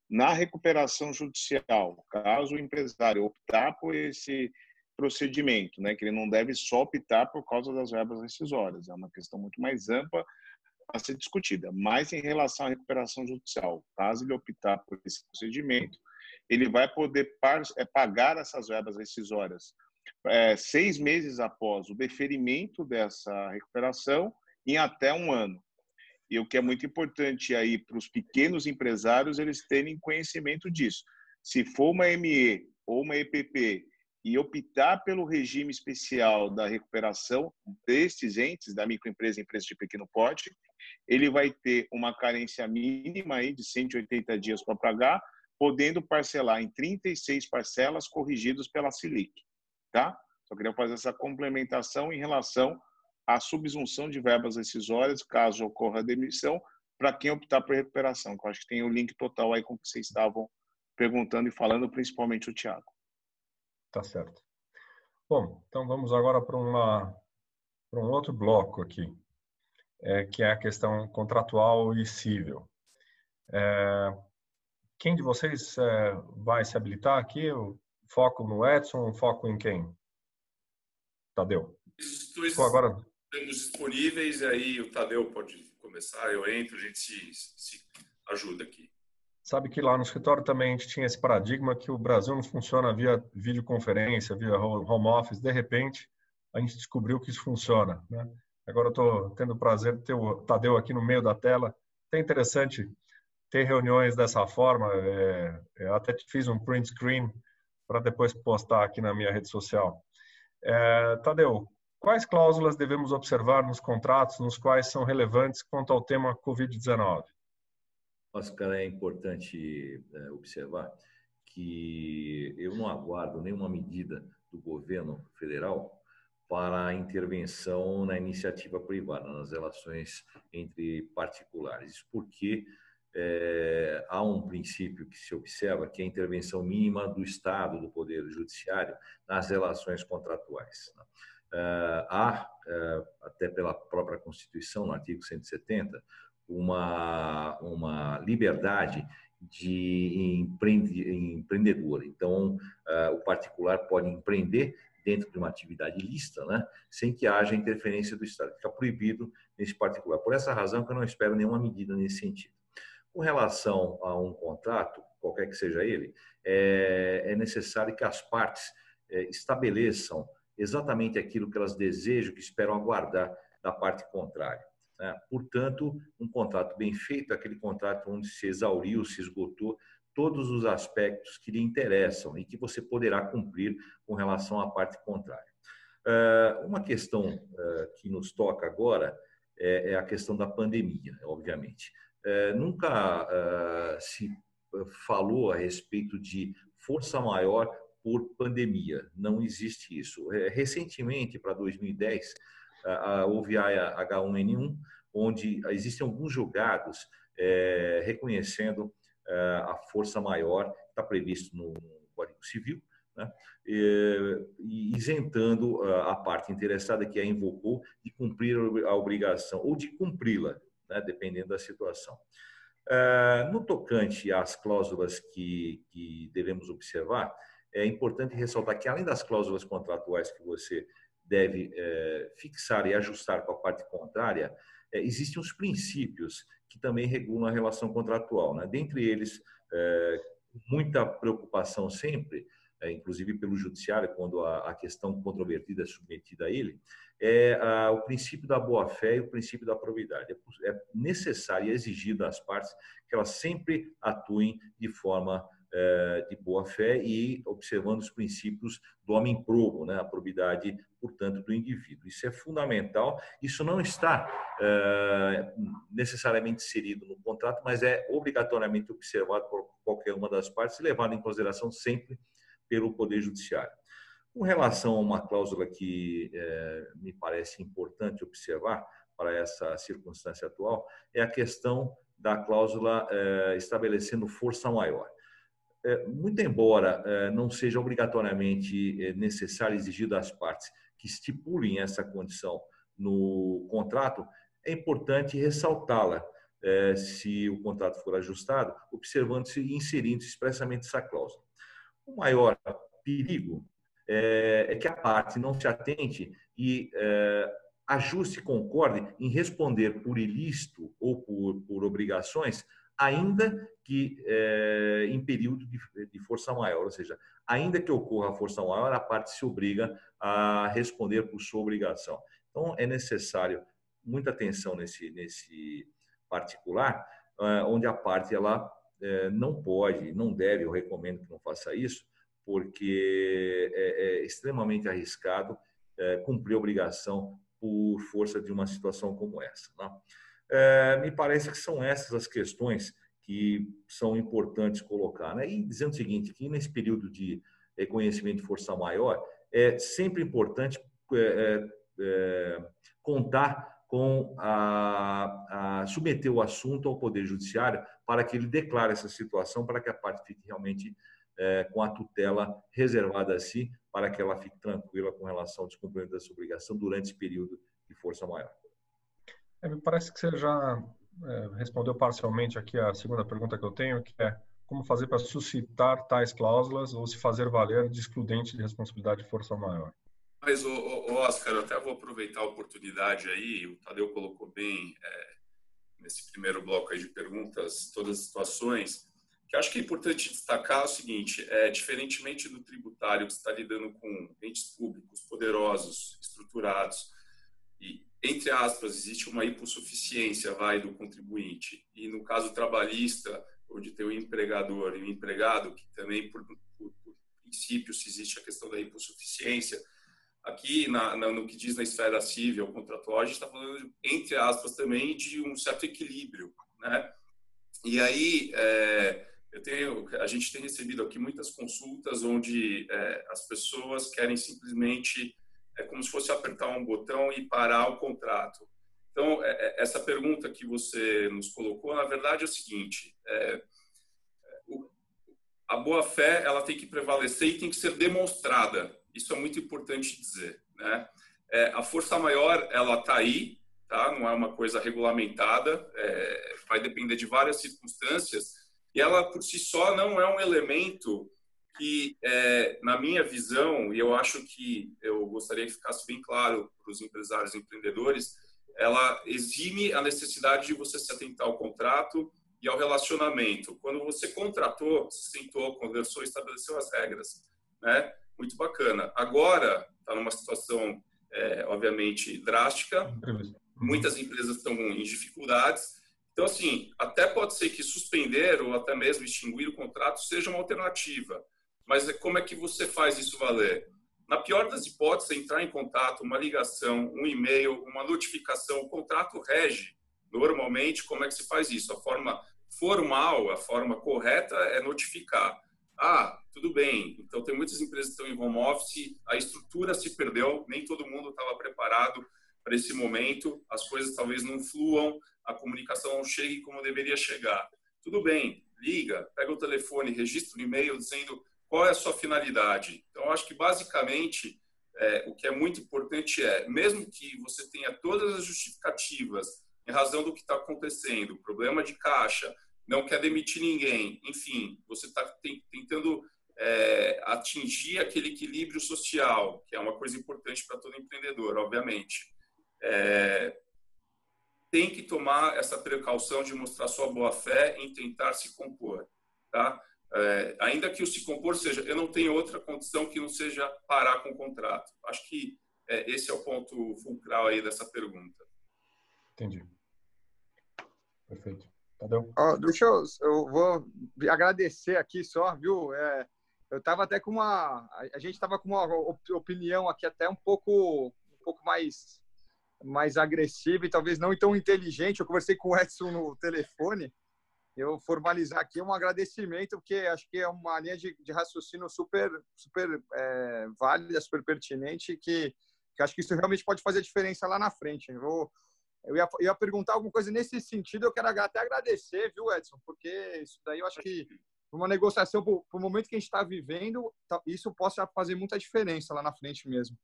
Na recuperação judicial, caso o empresário optar por esse procedimento, né, que ele não deve só optar por causa das verbas rescisórias, é uma questão muito mais ampla a ser discutida. Mas em relação à recuperação judicial, caso ele optar por esse procedimento, ele vai poder pagar essas verbas rescisórias 6 meses após o deferimento dessa recuperação em até 1 ano. E o que é muito importante aí para os pequenos empresários, eles terem conhecimento disso. Se for uma ME ou uma EPP e optar pelo regime especial da recuperação destes entes, da microempresa e empresa de pequeno porte, ele vai ter uma carência mínima aí de 180 dias para pagar, podendo parcelar em 36 parcelas corrigidas pela Selic. Tá? Só queria fazer essa complementação em relação à subsunção de verbas rescisórias, caso ocorra a demissão, para quem optar por recuperação, que eu acho que tem o link total aí com o que vocês estavam perguntando e falando, principalmente o Thiago. Tá certo. Bom, então vamos agora para um outro bloco aqui, que é a questão contratual e civil. Quem de vocês vai se habilitar aqui? Eu foco no Edson, foco em quem? Tadeu. Agora estamos disponíveis, aí o Tadeu pode começar, eu entro, a gente se ajuda aqui. Sabe que lá no escritório também a gente tinha esse paradigma que o Brasil não funciona via videoconferência, via home office. De repente, a gente descobriu que isso funciona, né? Agora eu estou tendo o prazer de ter o Tadeu aqui no meio da tela. É interessante ter reuniões dessa forma. Eu até fiz um print screen para depois postar aqui na minha rede social. Tadeu, quais cláusulas devemos observar nos contratos nos quais são relevantes quanto ao tema Covid-19? Oscar, é importante observar que eu não aguardo nenhuma medida do governo federal para a intervenção na iniciativa privada, nas relações entre particulares. Isso porque há um princípio que se observa, que é a intervenção mínima do Estado, do Poder Judiciário, nas relações contratuais. Há, até pela própria Constituição, no artigo 170, uma liberdade de empreendedor. Então, o particular pode empreender dentro de uma atividade lícita, né, sem que haja interferência do Estado. Fica proibido nesse particular. Por essa razão que eu não espero nenhuma medida nesse sentido. Com relação a um contrato, qualquer que seja ele, é necessário que as partes estabeleçam exatamente aquilo que elas desejam, que esperam aguardar da parte contrária. Portanto, um contrato bem feito é aquele contrato onde se exauriu, se esgotou todos os aspectos que lhe interessam e que você poderá cumprir com relação à parte contrária. Uma questão que nos toca agora é a questão da pandemia, obviamente. Nunca se falou a respeito de força maior por pandemia, não existe isso. Recentemente, para 2010, houve a H1N1, onde existem alguns julgados reconhecendo a força maior, que está previsto no Código Civil, né? E isentando a parte interessada que a invocou de cumprir a obrigação, ou de cumpri-la, né? Dependendo da situação. No tocante às cláusulas que devemos observar, é importante ressaltar que, além das cláusulas contratuais que você deve fixar e ajustar com a parte contrária, existem os princípios que também regulam a relação contratual, né? Dentre eles, muita preocupação sempre, inclusive pelo judiciário, quando a questão controvertida é submetida a ele, o princípio da boa-fé e o princípio da probidade. É necessário e exigido das partes que elas sempre atuem de forma de boa-fé e observando os princípios do homem probo, né? A probidade, portanto, do indivíduo. Isso é fundamental. Isso não está necessariamente inserido no contrato, mas é obrigatoriamente observado por qualquer uma das partes e levado em consideração sempre pelo Poder Judiciário. Com relação a uma cláusula que me parece importante observar para essa circunstância atual, é a questão da cláusula estabelecendo força maior. Muito embora não seja obrigatoriamente necessário exigir das partes que estipulem essa condição no contrato, é importante ressaltá-la se o contrato for ajustado, observando-se e inserindo expressamente essa cláusula. O maior perigo é que a parte não se atente e ajuste e concorde em responder por ilícito ou por obrigações, ainda que em período de força maior, ou seja, ainda que ocorra a força maior, a parte se obriga a responder por sua obrigação. Então, é necessário muita atenção nesse particular, onde a parte ela não pode, não deve, eu recomendo que não faça isso, porque é extremamente arriscado cumprir a obrigação por força de uma situação como essa, né? Me parece que são essas as questões que são importantes colocar, né? E dizendo o seguinte, que nesse período de reconhecimento de força maior, é sempre importante contar com submeter o assunto ao Poder Judiciário para que ele declare essa situação, para que a parte fique realmente com a tutela reservada a si, para que ela fique tranquila com relação ao descumprimento dessa obrigação durante esse período de força maior. Me parece que você já respondeu parcialmente aqui a segunda pergunta que eu tenho, que é como fazer para suscitar tais cláusulas ou se fazer valer de excludente de responsabilidade de força maior. Mas, Oscar, eu até vou aproveitar a oportunidade aí, o Tadeu colocou bem nesse primeiro bloco aí de perguntas, todas as situações, que acho que é importante destacar o seguinte, diferentemente do tributário que está lidando com entes públicos poderosos, estruturados, e, entre aspas, existe uma hipossuficiência, do contribuinte, e no caso trabalhista, onde tem o empregador e o empregado, que também, por princípio, se existe a questão da hipossuficiência, aqui, no que diz na esfera civil, contratual, a gente está falando, entre aspas, também de um certo equilíbrio, né? E aí, a gente tem recebido aqui muitas consultas onde as pessoas querem simplesmente, como se fosse apertar um botão e parar o contrato. Então, essa pergunta que você nos colocou, na verdade, é o seguinte, a boa-fé ela tem que prevalecer e tem que ser demonstrada. Isso é muito importante dizer, né? A força maior, ela está aí, tá? Não é uma coisa regulamentada, vai depender de várias circunstâncias, e ela, por si só, não é um elemento que, na minha visão, e eu acho que eu gostaria que ficasse bem claro para os empresários e empreendedores, ela exime a necessidade de você se atentar ao contrato e ao relacionamento. Quando você contratou, se sentou, conversou, estabeleceu as regras, né? Muito bacana. Agora, está numa situação, obviamente, drástica. Muitas empresas estão em dificuldades. Então, assim, até pode ser que suspender ou até mesmo extinguir o contrato seja uma alternativa. Mas como é que você faz isso valer? Na pior das hipóteses, entrar em contato, uma ligação, um e-mail, uma notificação, o contrato rege. Normalmente, como é que se faz isso? A forma formal, a forma correta é notificar. Tudo bem. Então, tem muitas empresas que estão em home office, a estrutura se perdeu, nem todo mundo estava preparado para esse momento, as coisas talvez não fluam, a comunicação não chegue como deveria chegar. Tudo bem, liga, pega o telefone, registra o e-mail dizendo qual é a sua finalidade. Então, eu acho que, basicamente, o que é muito importante mesmo que você tenha todas as justificativas em razão do que está acontecendo, problema de caixa, não quer demitir ninguém, enfim, você está tentando atingir aquele equilíbrio social, que é uma coisa importante para todo empreendedor, obviamente. Tem que tomar essa precaução de mostrar sua boa-fé em tentar se compor, tá? Ainda que o se compor seja, eu não tenho outra condição que não seja parar com o contrato. Acho que esse é o ponto fulcral aí dessa pergunta. Entendi. Perfeito. Tadeu? Deixa eu vou agradecer aqui só, viu? Eu estava até com a gente estava com uma opinião aqui até um pouco mais agressiva e talvez não tão inteligente. Eu conversei com o Edson no telefone. Eu formalizar aqui um agradecimento, porque acho que é uma linha de raciocínio super válida, super pertinente, que acho que isso realmente pode fazer diferença lá na frente. Eu ia perguntar alguma coisa nesse sentido, eu quero até agradecer, viu, Edson? Porque isso daí eu acho que uma negociação, para o momento que a gente está vivendo, isso possa fazer muita diferença lá na frente mesmo.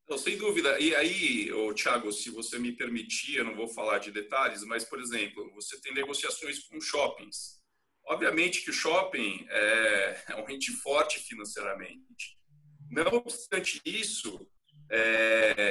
Não, sem dúvida. E aí, Thiago, se você me permitir, eu não vou falar de detalhes, mas, por exemplo, você tem negociações com shoppings. Obviamente que o shopping é um ente forte financeiramente. Não obstante isso,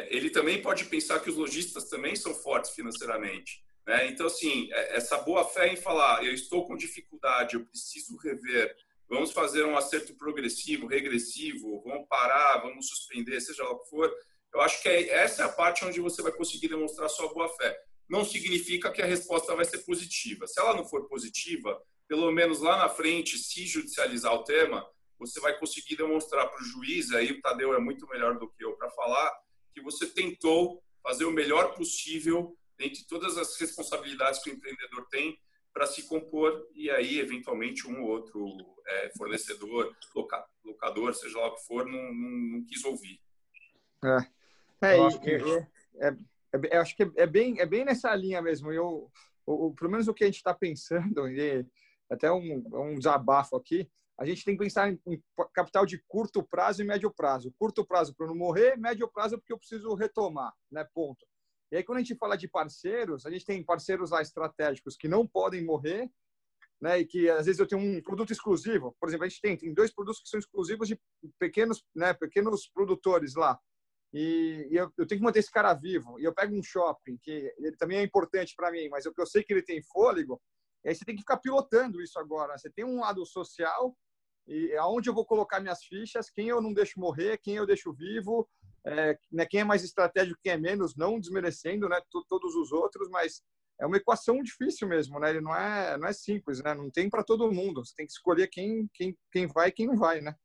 ele também pode pensar que os lojistas também são fortes financeiramente, né? Então, assim, essa boa fé em falar, eu estou com dificuldade, eu preciso rever, vamos fazer um acerto progressivo, regressivo, vamos parar, vamos suspender, seja lá o que for. Eu acho que essa é a parte onde você vai conseguir demonstrar sua boa fé. Não significa que a resposta vai ser positiva. Se ela não for positiva, pelo menos lá na frente, se judicializar o tema, você vai conseguir demonstrar para o juiz, aí o Tadeu é muito melhor do que eu para falar, que você tentou fazer o melhor possível dentre todas as responsabilidades que o empreendedor tem para se compor, e aí, eventualmente, um ou outro fornecedor, locador, seja lá o que for, não quis ouvir. Eu acho que é bem nessa linha mesmo. Pelo menos o que a gente está pensando, e até um desabafo aqui, a gente tem que pensar em capital de curto prazo e médio prazo. Curto prazo para não morrer, médio prazo porque eu preciso retomar, né? Ponto. E aí, quando a gente fala de parceiros, a gente tem parceiros lá estratégicos que não podem morrer, né? E que às vezes eu tenho um produto exclusivo. Por exemplo, a gente tem 2 produtos que são exclusivos de pequenos produtores lá. E eu tenho que manter esse cara vivo. E eu pego um shopping, que ele também é importante para mim, mas eu sei que ele tem fôlego. E aí você tem que ficar pilotando isso agora. Você tem um lado social, e aonde eu vou colocar minhas fichas, quem eu não deixo morrer, quem eu deixo vivo, né, quem é mais estratégico, quem é menos, não desmerecendo, né, todos os outros, mas é uma equação difícil mesmo, né? Ele não é simples, né? Não tem para todo mundo. Você tem que escolher quem vai e quem não vai, né?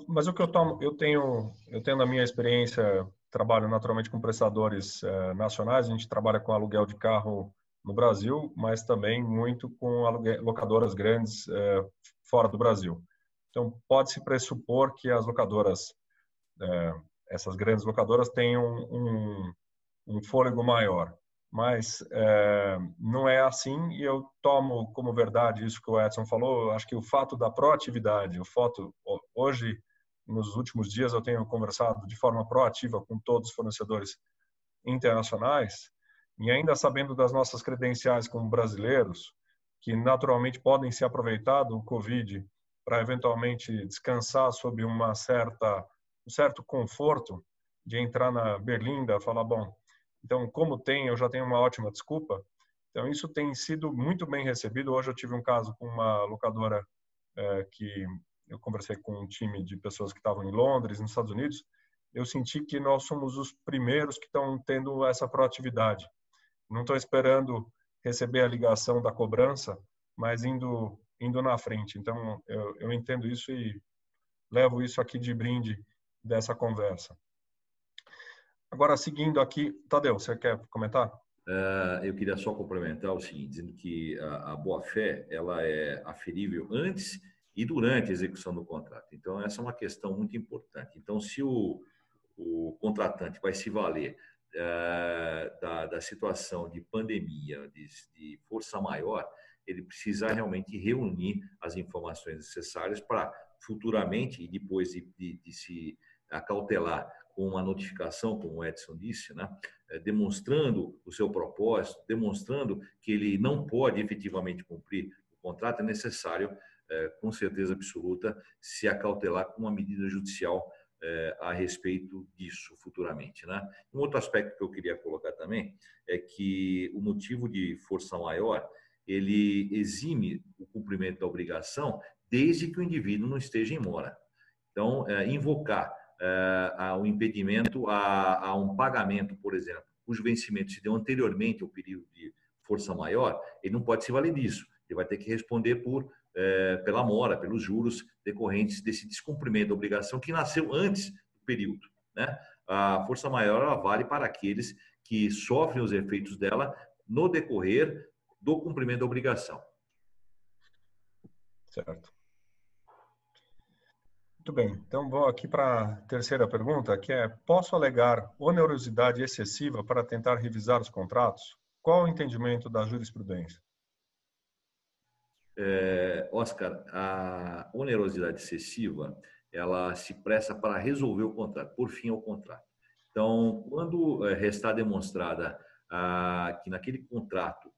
Mas o que eu tenho na minha experiência, trabalho naturalmente com prestadores nacionais, a gente trabalha com aluguel de carro no Brasil, mas também muito com locadoras grandes fora do Brasil. Então, pode-se pressupor que as locadoras, essas grandes locadoras, tenham um fôlego maior. Mas não é assim, e eu tomo como verdade isso que o Edson falou. Acho que o fato da proatividade, hoje, nos últimos dias, eu tenho conversado de forma proativa com todos os fornecedores internacionais, e ainda sabendo das nossas credenciais como brasileiros, que naturalmente podem se aproveitar do Covid para eventualmente descansar sob um certo conforto de entrar na berlinda, falar, bom, então, como eu já tenho uma ótima desculpa. Então, isso tem sido muito bem recebido. Hoje eu tive um caso com uma locadora que eu conversei com um time de pessoas que estavam em Londres, nos Estados Unidos. Eu senti que nós somos os primeiros que estão tendo essa proatividade. Não estou esperando receber a ligação da cobrança, mas indo na frente. Então, eu entendo isso e levo isso aqui de brinde dessa conversa. Agora, seguindo aqui, Tadeu, você quer comentar? Eu queria só complementar o seguinte, dizendo que a boa-fé ela é aferível antes e durante a execução do contrato. Então, essa é uma questão muito importante. Então, se o contratante vai se valer da situação de pandemia, de força maior, ele precisa realmente reunir as informações necessárias para futuramente, e depois de se acautelar com uma notificação, como o Edson disse, né? Demonstrando o seu propósito, demonstrando que ele não pode efetivamente cumprir o contrato, é necessário, com certeza absoluta, se acautelar com uma medida judicial a respeito disso futuramente, né? Um outro aspecto que eu queria colocar também é que o motivo de força maior, ele exime o cumprimento da obrigação desde que o indivíduo não esteja em mora. Então, invocar o impedimento a um pagamento, por exemplo, cujo vencimento se deu anteriormente ao período de força maior, ele não pode se valer disso. Ele vai ter que responder pela mora, pelos juros decorrentes desse descumprimento da obrigação que nasceu antes do período, né? A força maior ela vale para aqueles que sofrem os efeitos dela no decorrer do cumprimento da obrigação. Certo. Muito bem. Então, vou aqui para a terceira pergunta, que é: posso alegar onerosidade excessiva para tentar revisar os contratos? Qual o entendimento da jurisprudência? Oscar, a onerosidade excessiva, ela se presta para resolver o contrato, por fim ao contrato. Então, quando restar demonstrada que naquele contrato,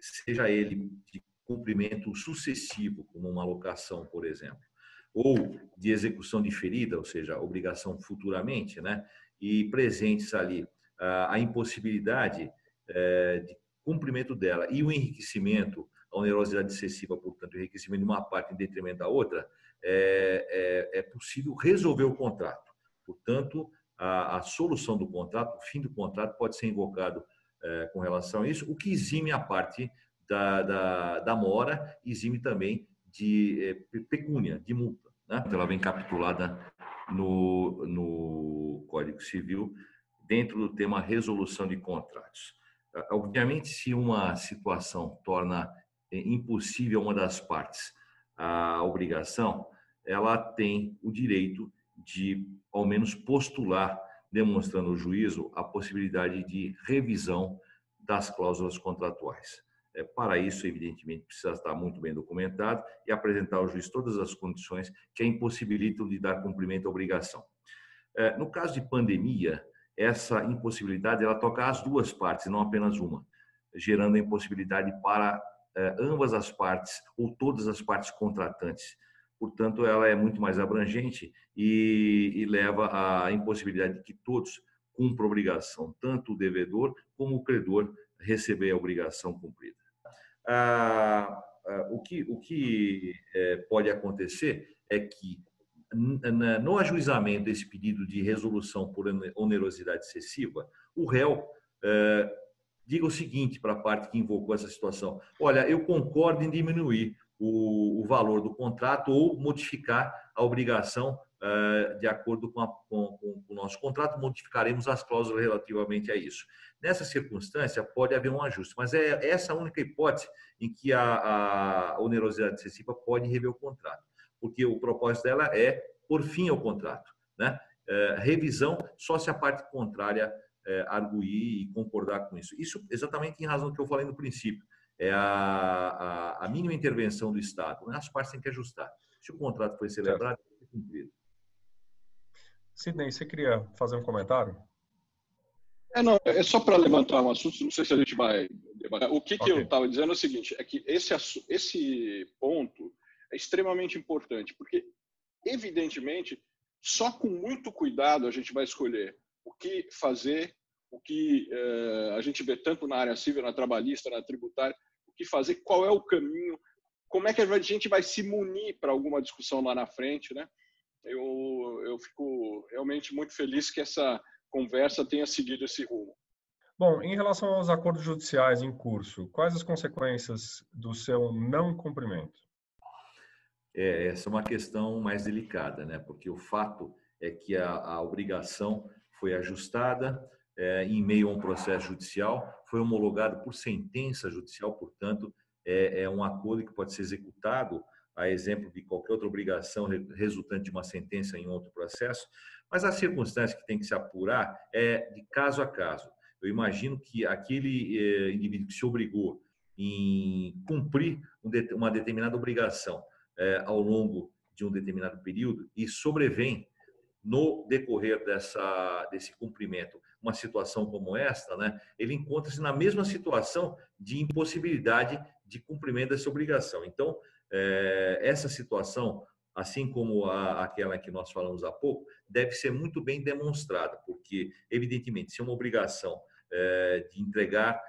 seja ele de cumprimento sucessivo, como uma locação, por exemplo, ou de execução diferida, ou seja, obrigação futuramente, né, e presentes ali a impossibilidade de cumprimento dela e o enriquecimento, a onerosidade excessiva, portanto, o enriquecimento de uma parte em detrimento da outra, é possível resolver o contrato. Portanto, a solução do contrato, o fim do contrato, pode ser invocado com relação a isso, o que exime a parte da mora, exime também de pecúnia, de multa, né? Ela vem capitulada no Código Civil dentro do tema resolução de contratos. Obviamente, se uma situação torna impossível a uma das partes a obrigação, ela tem o direito de, ao menos, postular, demonstrando ao juízo a possibilidade de revisão das cláusulas contratuais. Para isso, evidentemente, precisa estar muito bem documentado e apresentar ao juiz todas as condições que a impossibilitam de dar cumprimento à obrigação. No caso de pandemia, essa impossibilidade ela toca as duas partes, não apenas uma, gerando a impossibilidade para ambas as partes ou todas as partes contratantes. Portanto, ela é muito mais abrangente e leva à impossibilidade de que todos cumpram a obrigação, tanto o devedor como o credor receber a obrigação cumprida. O que pode acontecer é que, no ajuizamento desse pedido de resolução por onerosidade excessiva, o réu diga o seguinte para a parte que invocou essa situação: olha, eu concordo em diminuir o valor do contrato ou modificar a obrigação de acordo com o nosso contrato, modificaremos as cláusulas relativamente a isso. Nessa circunstância, pode haver um ajuste, mas é essa a única hipótese em que a onerosidade excessiva pode rever o contrato, porque o propósito dela é por fim ao contrato, né? Revisão só se a parte contrária arguir e concordar com isso. Isso exatamente em razão do que eu falei no princípio. É a mínima intervenção do Estado, né? As partes têm que ajustar. Se o contrato foi celebrado, tem que ser cumprido. Sidney, você queria fazer um comentário? Não, é só para levantar um assunto, não sei se a gente vai debater. O que eu estava dizendo é o seguinte, é que esse ponto é extremamente importante, porque, evidentemente, só com muito cuidado a gente vai escolher o que fazer, o que a gente vê tanto na área civil, na trabalhista, na tributária, o que fazer, qual é o caminho, como é que a gente vai se munir para alguma discussão lá na frente, né? Eu fico realmente muito feliz que essa conversa tenha seguido esse rumo. Bom, em relação aos acordos judiciais em curso, quais as consequências do seu não cumprimento? Essa é uma questão mais delicada, né? Porque o fato é que a obrigação foi ajustada em meio a um processo judicial, foi homologado por sentença judicial, portanto, é um acordo que pode ser executado, a exemplo de qualquer outra obrigação resultante de uma sentença em outro processo, mas a circunstância que tem que se apurar é de caso a caso. Eu imagino que aquele indivíduo que se obrigou em cumprir uma determinada obrigação ao longo de um determinado período e sobrevém no decorrer desse cumprimento uma situação como esta, né, ele encontra-se na mesma situação de impossibilidade de cumprimento dessa obrigação. Então, essa situação, assim como aquela que nós falamos há pouco, deve ser muito bem demonstrada, porque, evidentemente, se é uma obrigação de entregar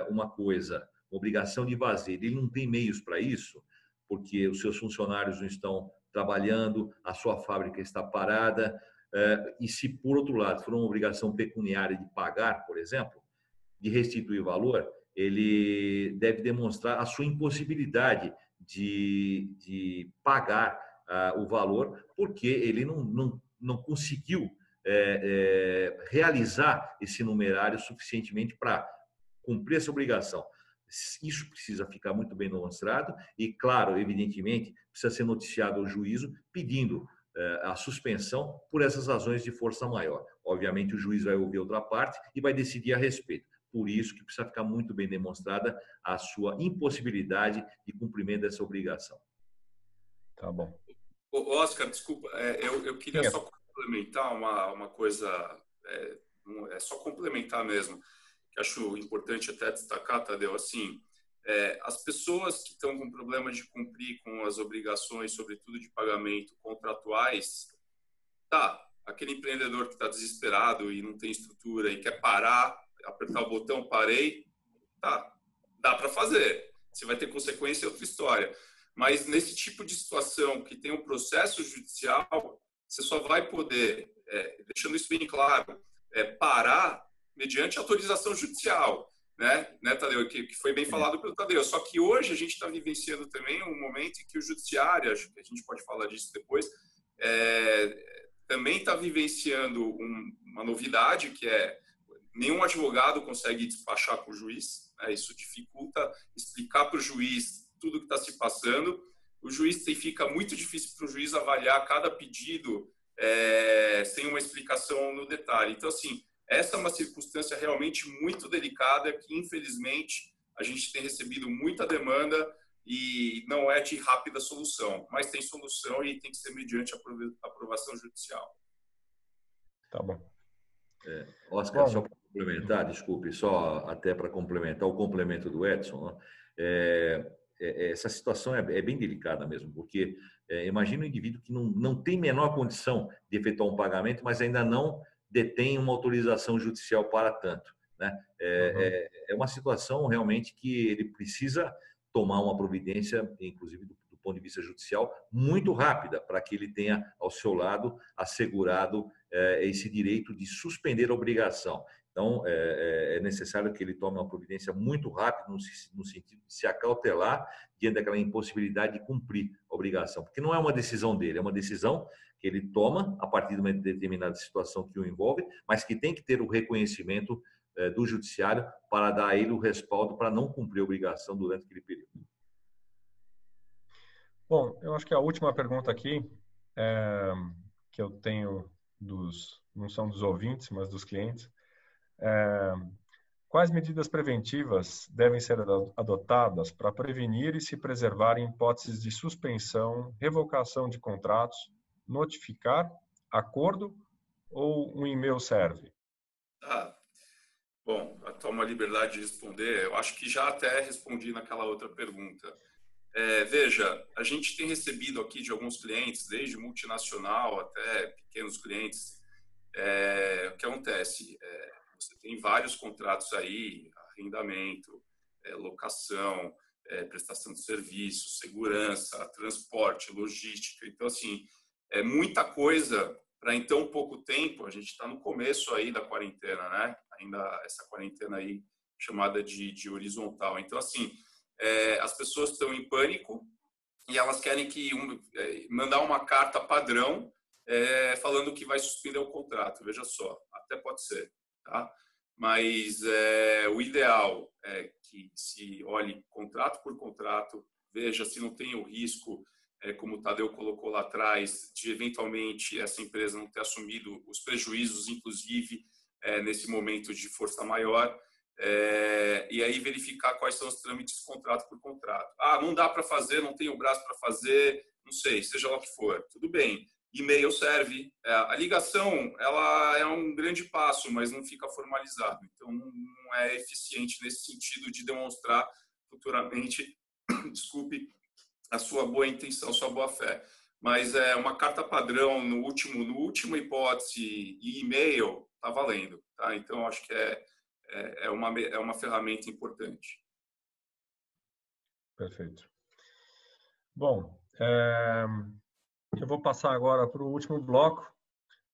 uma coisa, uma obrigação de fazer, ele não tem meios para isso, porque os seus funcionários não estão trabalhando, a sua fábrica está parada, e se, por outro lado, for uma obrigação pecuniária de pagar, por exemplo, de restituir valor, ele deve demonstrar a sua impossibilidade de pagar o valor, porque ele não conseguiu realizar esse numerário suficientemente para cumprir essa obrigação. Isso precisa ficar muito bem demonstrado e, claro, evidentemente, precisa ser noticiado ao juízo pedindo a suspensão por essas razões de força maior. Obviamente, o juiz vai ouvir outra parte e vai decidir a respeito. Por isso que precisa ficar muito bem demonstrada a sua impossibilidade de cumprimento dessa obrigação. Tá bom. Oscar, desculpa, eu queria só complementar uma coisa, é só complementar mesmo, que acho importante até destacar, Tadeu, assim, as pessoas que estão com problema de cumprir com as obrigações, sobretudo de pagamento contratuais, aquele empreendedor que está desesperado e não tem estrutura e quer parar, apertar o botão, parei, dá para fazer. Se vai ter consequência é outra história. Mas nesse tipo de situação que tem um processo judicial, você só vai poder, deixando isso bem claro, parar mediante autorização judicial, né, Tadeu? Que foi bem falado pelo Tadeu. Só que hoje a gente está vivenciando também um momento em que o judiciário, acho que a gente pode falar disso depois, também está vivenciando uma novidade, que nenhum advogado consegue despachar com o juiz, né? Isso dificulta explicar para o juiz tudo que está se passando. O juiz fica muito difícil para o juiz avaliar cada pedido sem uma explicação no detalhe. Então, assim, essa é uma circunstância realmente muito delicada que, infelizmente, a gente tem recebido muita demanda e não é de rápida solução, mas tem solução e tem que ser mediante aprovação judicial. Tá bom. Oscar, só para complementar, desculpe, só até para complementar o complemento do Edson, essa situação é bem delicada mesmo, porque imagina um indivíduo que não tem menor condição de efetuar um pagamento, mas ainda não detém uma autorização judicial para tanto, né? É uma situação realmente que ele precisa tomar uma providência, inclusive do ponto de vista judicial, muito rápida, para que ele tenha ao seu lado assegurado esse direito de suspender a obrigação. Então, é necessário que ele tome uma providência muito rápida no sentido de se acautelar diante daquela impossibilidade de cumprir a obrigação, porque não é uma decisão dele, é uma decisão que ele toma a partir de uma determinada situação que o envolve, mas que tem que ter o reconhecimento do judiciário para dar a ele o respaldo para não cumprir a obrigação durante aquele período. Bom, eu acho que a última pergunta aqui, que eu tenho não são dos ouvintes, mas dos clientes, quais medidas preventivas devem ser adotadas para prevenir e se preservar em hipóteses de suspensão, revocação de contratos, notificar, acordo ou um e-mail serve? Bom, tomo a liberdade de responder. Eu acho que já até respondi naquela outra pergunta. Veja, a gente tem recebido aqui de alguns clientes, desde multinacional até pequenos clientes, o que acontece? Você tem vários contratos aí, arrendamento, locação, prestação de serviços, segurança, transporte, logística. Então, assim, é muita coisa para em tão pouco tempo. A gente está no começo aí da quarentena, né? Ainda essa quarentena aí chamada de horizontal. Então, assim, as pessoas estão em pânico e elas querem mandar uma carta padrão falando que vai suspender o contrato. Veja só, até pode ser, tá? Mas o ideal é que se olhe contrato por contrato, veja se não tem o risco, como o Tadeu colocou lá atrás, de eventualmente essa empresa não ter assumido os prejuízos, inclusive nesse momento de força maior, e aí verificar quais são os trâmites contrato por contrato. Não dá para fazer, não tem o braço para fazer, não sei, seja lá o que for, tudo bem. E-mail serve. A ligação, ela é um grande passo, mas não fica formalizado. Então, não é eficiente nesse sentido de demonstrar futuramente, desculpe, a sua boa intenção, a sua boa fé. Mas uma carta padrão no última hipótese e e-mail está valendo, tá? Então, acho que é uma ferramenta importante. Perfeito. Bom, eu vou passar agora para o último bloco,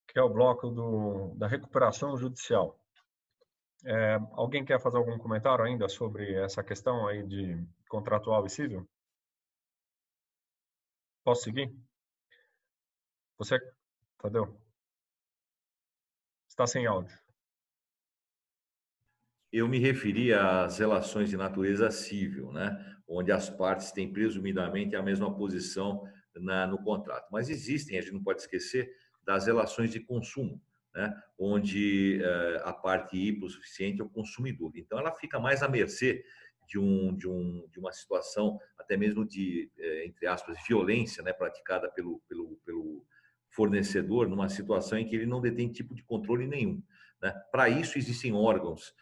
que é o bloco da recuperação judicial. Alguém quer fazer algum comentário ainda sobre essa questão aí de contratual e civil? Posso seguir? Você, Tadeu, está sem áudio. Eu me referi às relações de natureza civil, né? Onde as partes têm presumidamente a mesma posição no contrato. Mas existem, a gente não pode esquecer, das relações de consumo, né? Onde a parte hipossuficiente é o consumidor. Então, ela fica mais à mercê de uma situação, até mesmo de, entre aspas, violência, né? Praticada pelo fornecedor, numa situação em que ele não detém tipo de controle nenhum, né? Para isso, existem órgãos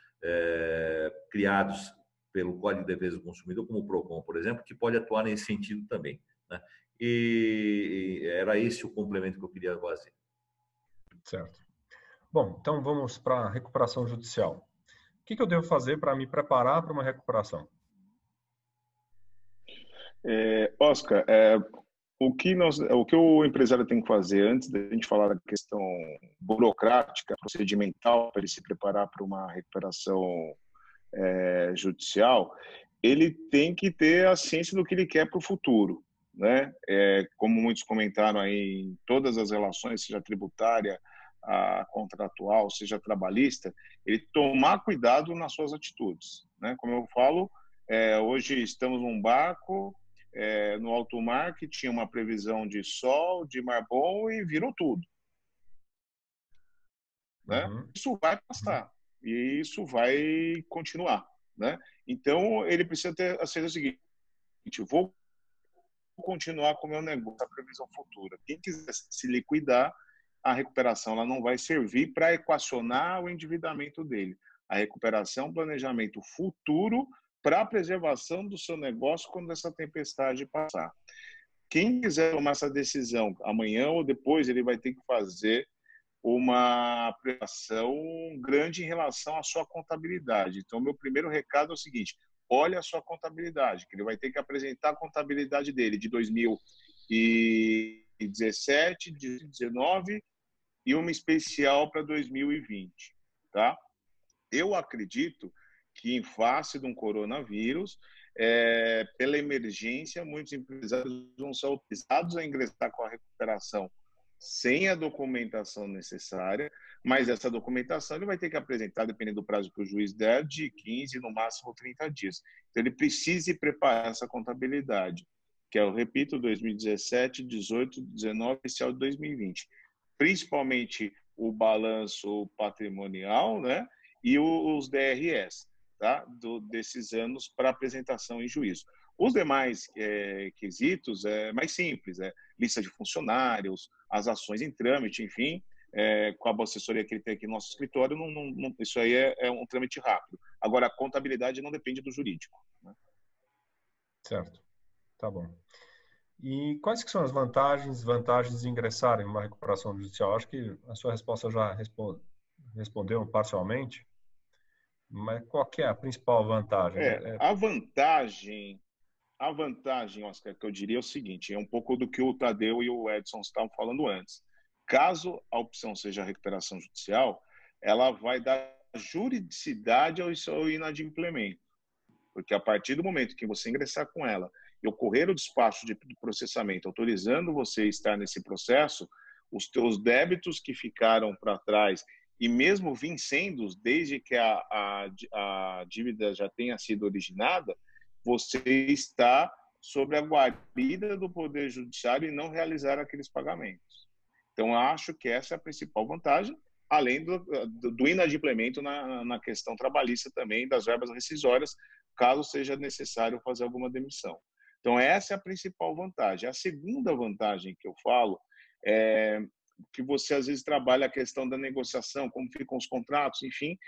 criados pelo Código de Defesa do Consumidor, como o PROCON, por exemplo, que pode atuar nesse sentido também, né? E era esse o complemento que eu queria fazer. Certo. Bom, então vamos para a recuperação judicial. O que eu devo fazer para me preparar para uma recuperação? Oscar, o que o empresário tem que fazer antes da gente falar da questão burocrática, procedimental, para ele se preparar para uma recuperação judicial, ele tem que ter a ciência do que ele quer para o futuro, né? Como muitos comentaram aí, em todas as relações, seja tributária, a contratual, seja trabalhista, ele tomar cuidado nas suas atitudes, né? Como eu falo, hoje estamos num barco no alto mar que tinha uma previsão de sol, de mar bom e virou tudo, né? Isso vai passar e isso vai continuar, né? Então ele precisa ter a certeza seguinte: vou continuar com o meu negócio, a previsão futura. Quem quiser se liquidar, a recuperação ela não vai servir para equacionar o endividamento dele. A recuperação é um planejamento futuro para a preservação do seu negócio quando essa tempestade passar. Quem quiser tomar essa decisão amanhã ou depois, ele vai ter que fazer uma preparação grande em relação à sua contabilidade. Então, meu primeiro recado é o seguinte: olhe a sua contabilidade, que ele vai ter que apresentar a contabilidade dele de 2017, 2019 e uma especial para 2020, tá? Eu acredito que, em face de um coronavírus, pela emergência, muitos empresários vão ser autorizados a ingressar com a recuperação sem a documentação necessária, mas essa documentação ele vai ter que apresentar, dependendo do prazo que o juiz der, de 15, no máximo 30 dias. Então, ele precisa preparar essa contabilidade, que eu repito, 2017, 18, 19, especial de 2020. Principalmente o balanço patrimonial, né? E os DRS, tá? Desses anos para apresentação em juízo. Os demais quesitos é mais simples, lista de funcionários, as ações em trâmite, enfim, com a assessoria que ele tem aqui no nosso escritório, isso aí é um trâmite rápido. Agora, a contabilidade não depende do jurídico, né? Certo, tá bom. E quais que são as vantagens de ingressar em uma recuperação judicial? Acho que a sua resposta já respondeu parcialmente, mas qual que é a principal vantagem? A vantagem, Oscar, que eu diria é o seguinte, é um pouco do que o Tadeu e o Edson estavam falando antes. Caso a opção seja a recuperação judicial, ela vai dar juridicidade ao seu inadimplemento. Porque a partir do momento que você ingressar com ela e ocorrer o despacho de processamento autorizando você a estar nesse processo, os teus débitos que ficaram para trás e mesmo vencendo desde que a dívida já tenha sido originada, você está sob a guarida do Poder Judiciário e não realizar aqueles pagamentos. Então, acho que essa é a principal vantagem, além do inadimplemento na questão trabalhista também, das verbas rescisórias, caso seja necessário fazer alguma demissão. Então, essa é a principal vantagem. A segunda vantagem que eu falo é que você, às vezes, trabalha a questão da negociação, como ficam os contratos, enfim,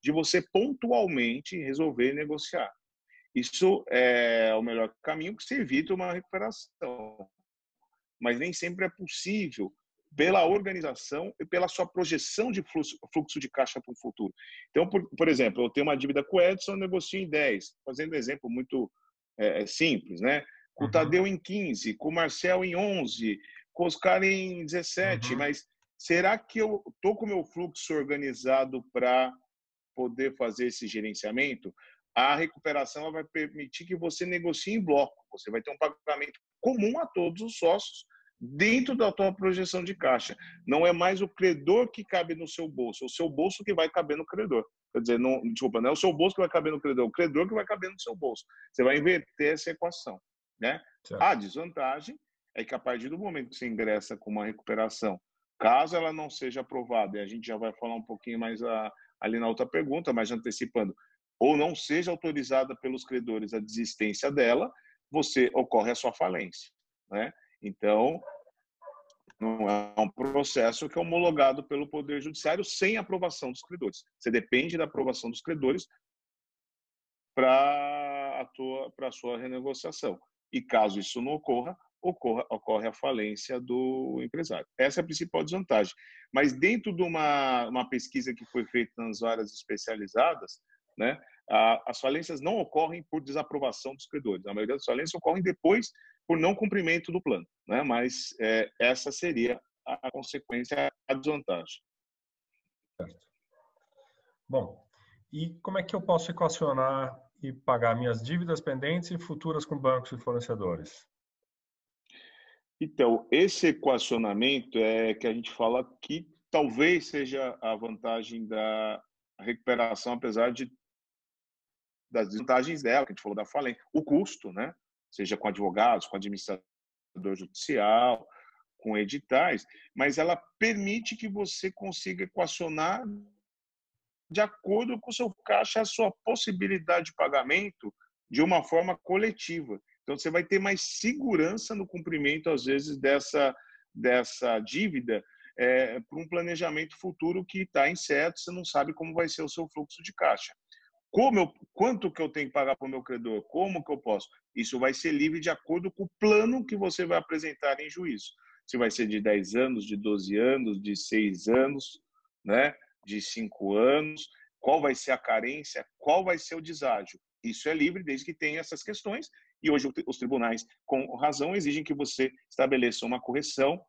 de você pontualmente resolver negociar. Isso é o melhor caminho, que se evita uma recuperação. Mas nem sempre é possível pela organização e pela sua projeção de fluxo de caixa para o futuro. Então, por exemplo, eu tenho uma dívida com o Edson, eu negocio em 10, fazendo um exemplo muito simples, né? Com o Tadeu em 15, com o Marcel em 11, com o Oscar em 17, mas será que eu estou com o meu fluxo organizado para poder fazer esse gerenciamento, a recuperação ela vai permitir que você negocie em bloco. Você vai ter um pagamento comum a todos os sócios dentro da tua projeção de caixa. Não é mais o credor que cabe no seu bolso, é o seu bolso que vai caber no credor. Quer dizer, não é o seu bolso que vai caber no credor, é o credor que vai caber no seu bolso. Você vai inverter essa equação, né? A desvantagem é que a partir do momento que você ingressa com uma recuperação, caso ela não seja aprovada, e a gente já vai falar um pouquinho mais ali na outra pergunta, mas antecipando, ou não seja autorizada pelos credores a desistência dela, ocorre a sua falência, né? Então, não é um processo que é homologado pelo Poder Judiciário sem aprovação dos credores. Você depende da aprovação dos credores para a sua renegociação. E caso isso não ocorre a falência do empresário. Essa é a principal desvantagem. Mas dentro de uma pesquisa que foi feita nas áreas especializadas, né, as falências não ocorrem por desaprovação dos credores. A maioria das falências ocorrem depois por não cumprimento do plano, né? Mas essa seria a consequência, a desvantagem. Certo. Bom, e como é que eu posso equacionar e pagar minhas dívidas pendentes e futuras com bancos e fornecedores? Então, esse equacionamento é que a gente fala que talvez seja a vantagem da recuperação, apesar das desvantagens dela, que a gente falou da falência, o custo, né? Seja com advogados, com administrador judicial, com editais, mas ela permite que você consiga equacionar de acordo com o seu caixa a sua possibilidade de pagamento de uma forma coletiva. Então, você vai ter mais segurança no cumprimento, às vezes, dessa dívida para um planejamento futuro que está incerto, você não sabe como vai ser o seu fluxo de caixa. Quanto que eu tenho que pagar para o meu credor? Como que eu posso? Isso vai ser livre de acordo com o plano que você vai apresentar em juízo. Se vai ser de 10 anos, de 12 anos, de 6 anos, né? De 5 anos, qual vai ser a carência, qual vai ser o deságio. Isso é livre desde que tenha essas questões e hoje os tribunais, com razão, exigem que você estabeleça uma correção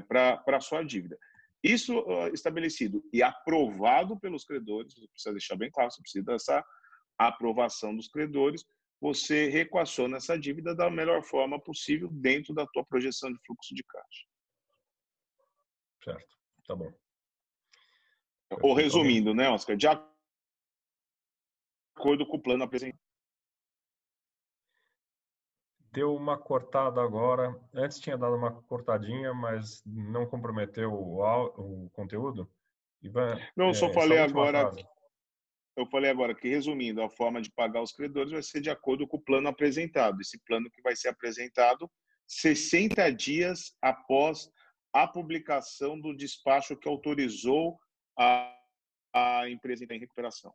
para a sua dívida. Isso estabelecido e aprovado pelos credores, você precisa deixar bem claro, você precisa dessa aprovação dos credores, você reequaciona essa dívida da melhor forma possível dentro da tua projeção de fluxo de caixa. Certo, tá bom. Ou resumindo, né, Oscar? De acordo com o plano apresentado. Deu uma cortada agora. Antes tinha dado uma cortadinha, mas não comprometeu o conteúdo. Ivan, não, eu só falei agora. Eu falei agora que, resumindo, a forma de pagar os credores vai ser de acordo com o plano apresentado. Esse plano que vai ser apresentado 60 dias após a publicação do despacho que autorizou a empresa em recuperação.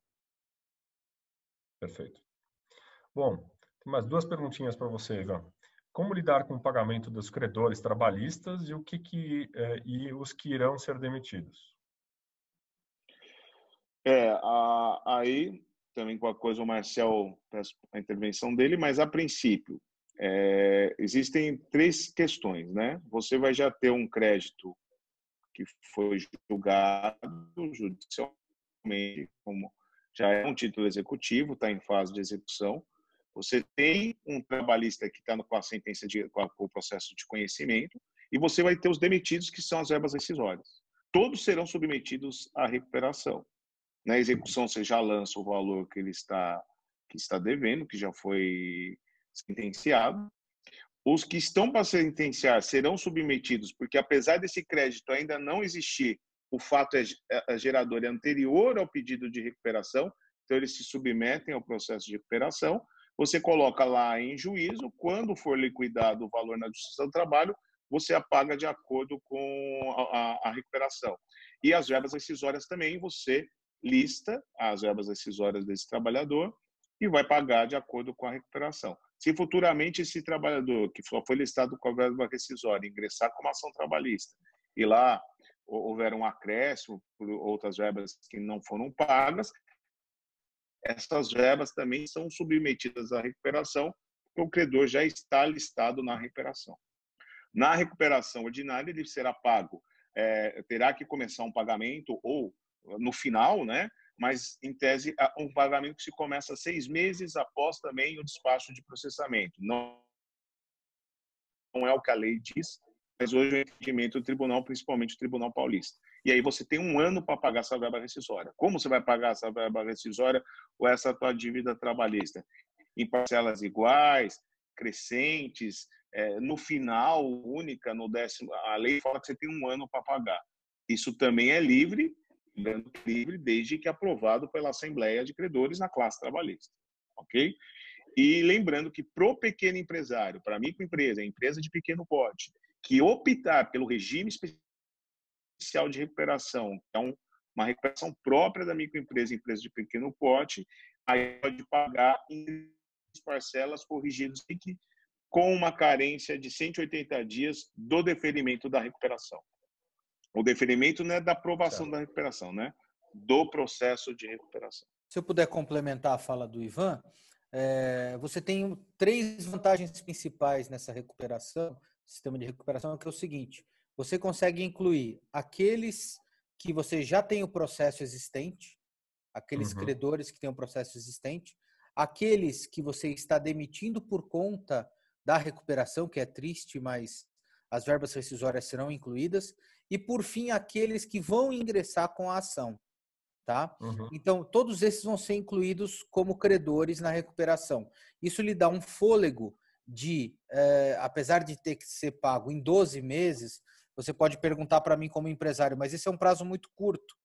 Perfeito. Bom, tem mais duas perguntinhas para você, Ivan. Como lidar com o pagamento dos credores trabalhistas e e os que irão ser demitidos? Aí também com a coisa o Marcel, a intervenção dele, mas a princípio existem 3 questões, né? Você vai já ter um crédito que foi julgado judicialmente, como já é um título executivo, está em fase de execução. Você tem um trabalhista que está com a sentença com o processo de conhecimento, e você vai ter os demitidos, que são as verbas rescisórias. Todos serão submetidos à recuperação. Na execução, você já lança o valor que está devendo, que já foi sentenciado. Os que estão para sentenciar serão submetidos, porque apesar desse crédito ainda não existir, o fato gerador é anterior ao pedido de recuperação, então eles se submetem ao processo de recuperação. Você coloca lá em juízo, quando for liquidado o valor na Justiça do Trabalho, você apaga de acordo com a recuperação. E as verbas rescisórias também, você lista as verbas rescisórias desse trabalhador e vai pagar de acordo com a recuperação. Se futuramente esse trabalhador que só foi listado com a verba rescisória ingressar com uma ação trabalhista e lá houver um acréscimo por outras verbas que não foram pagas, essas verbas também são submetidas à recuperação, porque o credor já está listado na recuperação. Na recuperação ordinária, ele será pago, terá que começar um pagamento ou no final, né? Mas, em tese, um pagamento que se começa 6 meses após também o despacho de processamento. Não é o que a lei diz, mas hoje o entendimento do tribunal, principalmente o Tribunal Paulista. E aí você tem um ano para pagar essa verba rescisória. Como você vai pagar essa verba rescisória ou essa tua dívida trabalhista? Em parcelas iguais, crescentes, no final, única, no 10º, a lei fala que você tem um ano para pagar. Isso também é livre, desde que aprovado pela Assembleia de Credores na classe trabalhista, ok? E lembrando que para o pequeno empresário, para a microempresa, empresa de pequeno porte, que optar pelo regime especial de recuperação, então uma recuperação própria da microempresa, empresa de pequeno porte, aí pode pagar em parcelas corrigidas com uma carência de 180 dias do deferimento da recuperação. O deferimento não é da aprovação da recuperação, né? Do processo de recuperação. Se eu puder complementar a fala do Ivan, você tem 3 vantagens principais nessa recuperação, sistema de recuperação, que é o seguinte: você consegue incluir aqueles que você já tem o processo existente, aqueles credores que têm o processo existente, aqueles que você está demitindo por conta da recuperação, que é triste, mas as verbas rescisórias serão incluídas, e, por fim, aqueles que vão ingressar com a ação. Tá? Então, todos esses vão ser incluídos como credores na recuperação. Isso lhe dá um fôlego de, apesar de ter que ser pago em 12 meses, você pode perguntar para mim como empresário, mas esse é um prazo muito curto.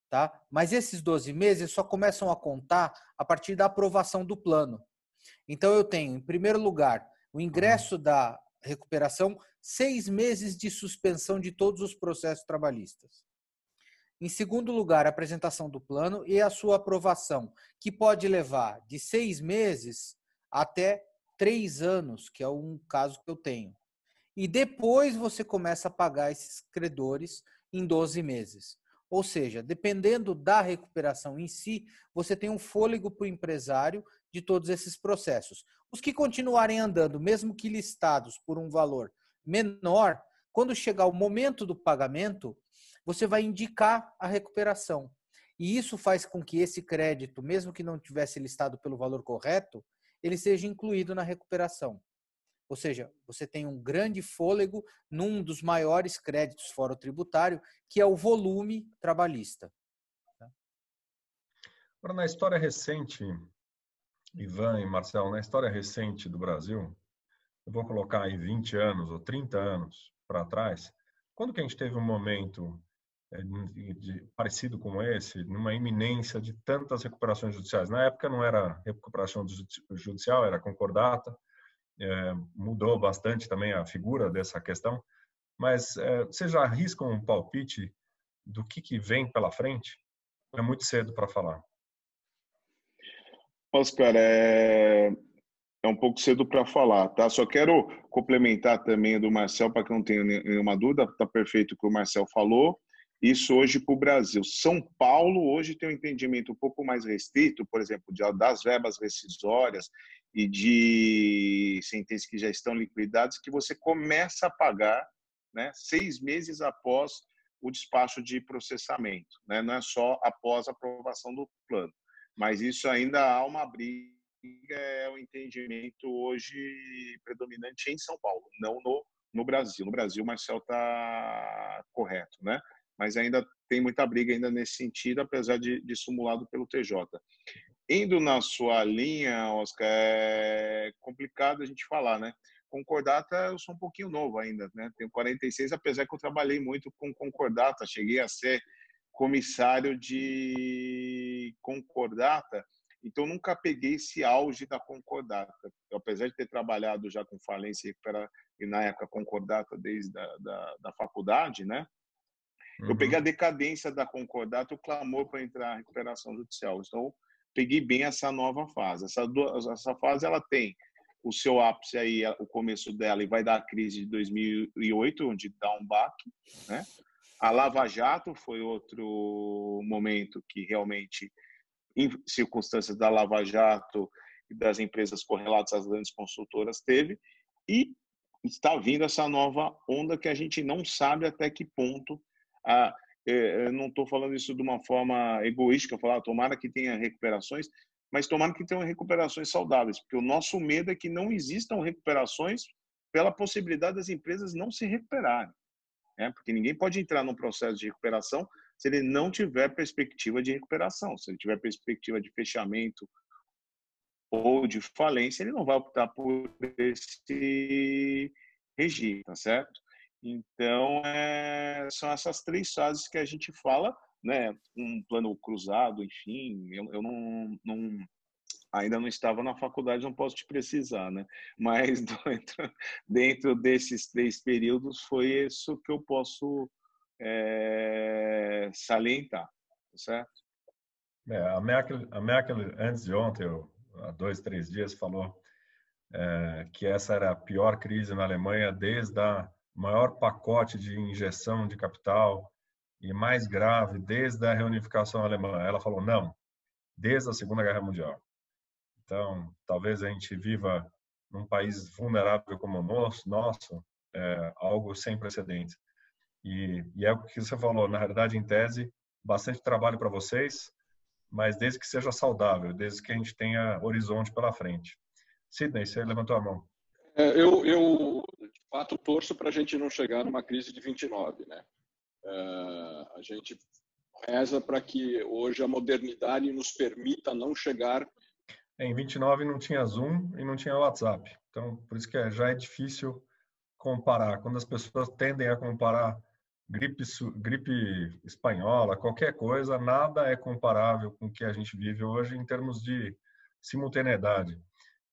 Tá? Mas esses 12 meses só começam a contar a partir da aprovação do plano. Então, eu tenho, em primeiro lugar, o ingresso da recuperação, 6 meses de suspensão de todos os processos trabalhistas. Em segundo lugar, a apresentação do plano e a sua aprovação, que pode levar de 6 meses até 3 anos, que é um caso que eu tenho. E depois você começa a pagar esses credores em 12 meses. Ou seja, dependendo da recuperação em si, você tem um fôlego para o empresário de todos esses processos. Os que continuarem andando, mesmo que listados por um valor menor, quando chegar o momento do pagamento, você vai indicar a recuperação. E isso faz com que esse crédito, mesmo que não tivesse listado pelo valor correto, ele seja incluído na recuperação. Ou seja, você tem um grande fôlego num dos maiores créditos fora o tributário, que é o volume trabalhista. Agora, na história recente, Ivan e Marcel, na história recente do Brasil, eu vou colocar aí 20 anos ou 30 anos para trás, quando que a gente teve um momento parecido com esse, numa iminência de tantas recuperações judiciais? Na época não era recuperação judicial, era concordata, mudou bastante também a figura dessa questão, mas você já arrisca um palpite do que vem pela frente? É muito cedo para falar. Oscar, é um pouco cedo para falar, tá? Só quero complementar também do Marcel, para que não tenha nenhuma dúvida, está perfeito o que o Marcel falou. Isso hoje para o Brasil. São Paulo hoje tem um entendimento um pouco mais restrito, por exemplo, das verbas rescisórias e de sentenças que já estão liquidadas, que você começa a pagar, né, 6 meses após o despacho de processamento, né? Não é só após a aprovação do plano. Mas isso ainda há uma briga, é o entendimento hoje predominante em São Paulo, não no Brasil. No Brasil, o Marcel está correto, né? Mas ainda tem muita briga ainda nesse sentido, apesar de simulado pelo TJ. Indo na sua linha, Oscar, é complicado a gente falar, né? Concordata, eu sou um pouquinho novo ainda, né? Tenho 46, apesar que eu trabalhei muito com concordata, cheguei a ser comissário de concordata, então nunca peguei esse auge da concordata. Eu, apesar de ter trabalhado já com falência e na época concordata desde da faculdade, né? Eu peguei a decadência da concordata, o clamor para entrar na recuperação judicial. Então, peguei bem essa nova fase. Essa fase ela tem o seu ápice aí, o começo dela, e vai dar a crise de 2008, onde dá um baque, né? A Lava Jato foi outro momento que realmente, em circunstâncias da Lava Jato e das empresas correlatas às grandes consultoras, teve, e está vindo essa nova onda que a gente não sabe até que ponto eu não estou falando isso de uma forma egoística, falar tomara que tenha recuperações, mas tomara que tenham recuperações saudáveis, porque o nosso medo é que não existam recuperações pela possibilidade das empresas não se recuperarem, né? Porque ninguém pode entrar num processo de recuperação se ele não tiver perspectiva de recuperação. Se ele tiver perspectiva de fechamento ou de falência, ele não vai optar por esse regime, tá certo? Então, são essas 3 fases que a gente fala, né? Um plano cruzado, enfim, eu ainda não estava na faculdade, não posso te precisar, né? Mas dentro desses 3 períodos foi isso que eu posso salientar, tá certo? A Merkel, antes de ontem, há 2, 3 dias, falou que essa era a pior crise na Alemanha desde o maior pacote de injeção de capital e mais grave desde a reunificação alemã. Ela falou, não, desde a Segunda Guerra Mundial. Então, talvez a gente viva num país vulnerável como o nosso, algo sem precedentes. E é o que você falou, na realidade, em tese, bastante trabalho para vocês, mas desde que seja saudável, desde que a gente tenha horizonte pela frente. Sidney, você levantou a mão. Eu de fato, torço para a gente não chegar numa crise de 29, né? A gente reza para que hoje a modernidade nos permita não chegar... Em 29 não tinha Zoom e não tinha WhatsApp. Então, por isso que já é difícil comparar. Quando as pessoas tendem a comparar gripe espanhola, qualquer coisa, nada é comparável com o que a gente vive hoje em termos de simultaneidade.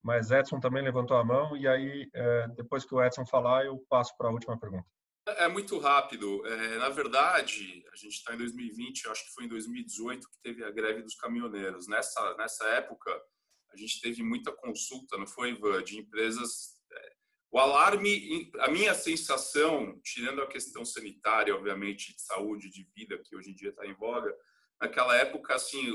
Mas Edson também levantou a mão e aí, depois que o Edson falar, eu passo para a última pergunta. É muito rápido. Na verdade, a gente está em 2020, eu acho que foi em 2018 que teve a greve dos caminhoneiros. Nessa época, a gente teve muita consulta, não foi, Ivan, de empresas... O alarme, a minha sensação, tirando a questão sanitária, obviamente, de saúde, de vida, que hoje em dia está em voga, naquela época, assim,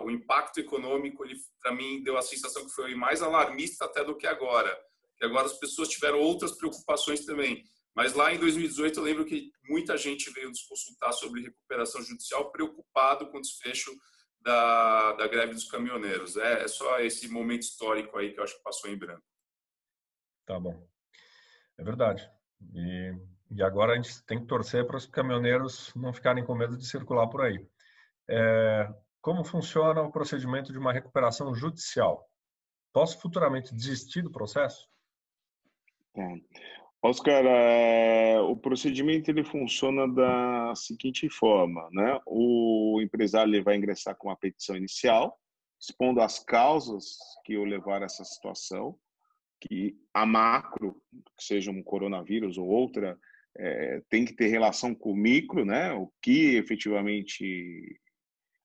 o impacto econômico, ele, para mim, deu a sensação que foi mais alarmista até do que agora. Que agora as pessoas tiveram outras preocupações também. Mas lá em 2018, eu lembro que muita gente veio nos consultar sobre recuperação judicial preocupado com o desfecho da greve dos caminhoneiros. É só esse momento histórico aí que eu acho que passou em branco. Tá bom. É verdade. E agora a gente tem que torcer para os caminhoneiros não ficarem com medo de circular por aí. Como funciona o procedimento de uma recuperação judicial? Posso futuramente desistir do processo? Oscar, o procedimento ele funciona da seguinte forma, né? O empresário ele vai ingressar com uma petição inicial, expondo as causas que o levaram a essa situação, que a macro, que seja um coronavírus ou outra, tem que ter relação com o micro, né? O que efetivamente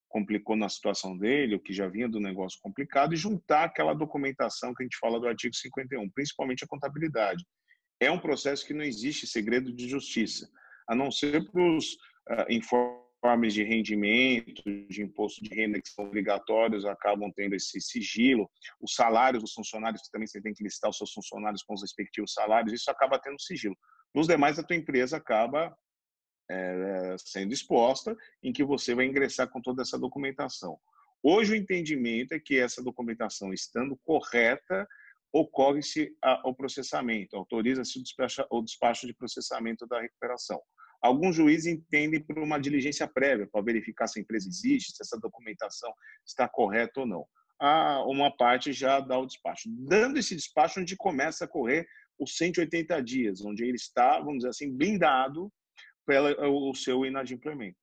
complicou na situação dele, o que já vinha do negócio complicado, e juntar aquela documentação que a gente fala do artigo 51, principalmente a contabilidade. É um processo que não existe segredo de justiça, a não ser para os informes de rendimento, de imposto de renda que são obrigatórios, acabam tendo esse sigilo. Os salários dos funcionários, também você tem que listar os seus funcionários com os respectivos salários, isso acaba tendo sigilo. Nos demais, a tua empresa acaba sendo exposta, em que você vai ingressar com toda essa documentação. Hoje o entendimento é que essa documentação, estando correta, ocorre-se o processamento, autoriza-se o despacho de processamento da recuperação. Alguns juízes entendem por uma diligência prévia, para verificar se a empresa existe, se essa documentação está correta ou não. Uma parte já dá o despacho. Dando esse despacho, onde começa a correr os 180 dias, onde ele está, vamos dizer assim, blindado pelo seu inadimplemento.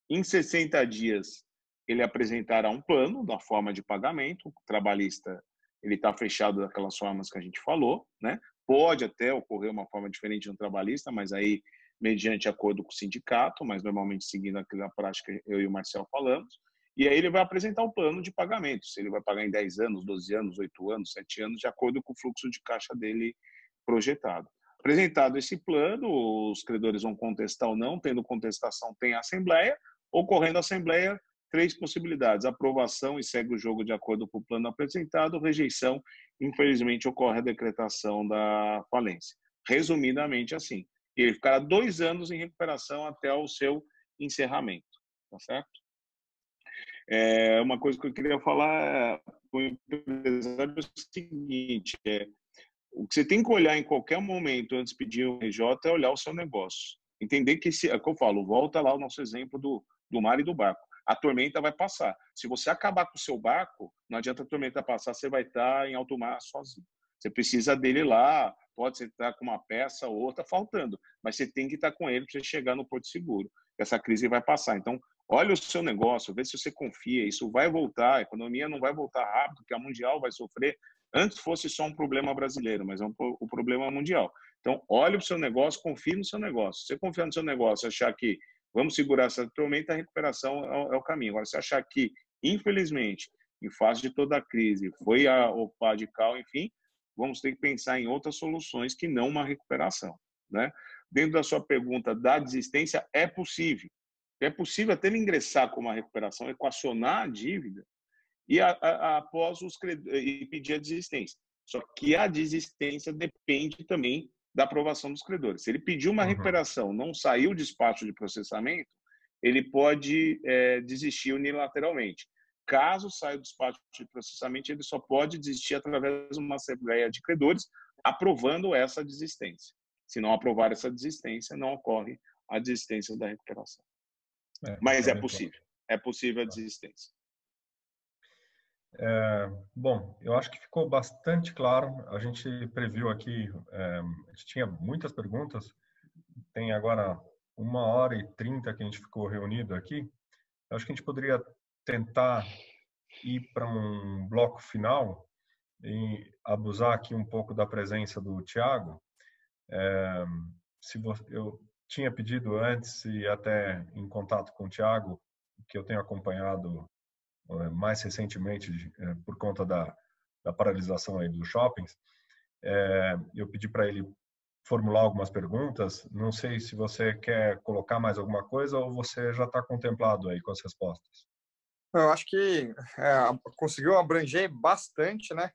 Em 60 dias, ele apresentará um plano da forma de pagamento, o trabalhista ele está fechado daquelas formas que a gente falou, né? Pode até ocorrer uma forma diferente no trabalhista, mas aí mediante acordo com o sindicato, mas normalmente seguindo aquela prática que eu e o Marcel falamos, e aí ele vai apresentar o plano de pagamento, se ele vai pagar em 10 anos, 12 anos, 8 anos, 7 anos, de acordo com o fluxo de caixa dele projetado. Apresentado esse plano, os credores vão contestar ou não, tendo contestação tem a assembleia, ocorrendo a assembleia, 3 possibilidades: aprovação e segue o jogo de acordo com o plano apresentado, rejeição, infelizmente ocorre a decretação da falência. Resumidamente assim, ele ficará 2 anos em recuperação até o seu encerramento, tá certo? Uma coisa que eu queria falar para o empresário é o seguinte, o que você tem que olhar em qualquer momento antes de pedir um RJ é olhar o seu negócio. Entender que, é o que eu falo, volta lá o nosso exemplo do mar e do barco. A tormenta vai passar. Se você acabar com o seu barco, não adianta a tormenta passar, você vai estar em alto mar sozinho. Você precisa dele lá, pode ser estar com uma peça ou outra faltando, mas você tem que estar com ele para você chegar no porto seguro. Essa crise vai passar. Então, olha o seu negócio, vê se você confia, isso vai voltar, a economia não vai voltar rápido, porque a mundial vai sofrer. Antes fosse só um problema brasileiro, mas é um problema mundial. Então, olhe o seu negócio, confie no seu negócio. Se você confiar no seu negócio, achar que vamos segurar essa tormenta, a recuperação é o caminho. Agora, se achar que, infelizmente, em face de toda a crise, foi o pá de cal, enfim, vamos ter que pensar em outras soluções que não uma recuperação, né? Dentro da sua pergunta da desistência, é possível. É possível até ele ingressar com uma recuperação, equacionar a dívida e após e pedir a desistência. Só que a desistência depende também da aprovação dos credores. Se ele pediu uma recuperação, não saiu o despacho de processamento, ele pode desistir unilateralmente. Caso saia o despacho de processamento, ele só pode desistir através de uma assembleia de credores, aprovando essa desistência. Se não aprovar essa desistência, não ocorre a desistência da recuperação. Mas é possível. É possível a desistência. Bom, eu acho que ficou bastante claro. A gente previu aqui, a gente tinha muitas perguntas, tem agora 1h30 que a gente ficou reunido aqui. Eu acho que a gente poderia tentar ir para um bloco final e abusar aqui um pouco da presença do Thiago. Eu tinha pedido antes e até em contato com o Thiago, que eu tenho acompanhado mais recentemente por conta da paralisação aí dos shoppings, eu pedi para ele formular algumas perguntas. Não sei se você quer colocar mais alguma coisa ou você já está contemplado aí com as respostas. Eu acho que conseguiu abranger bastante, né?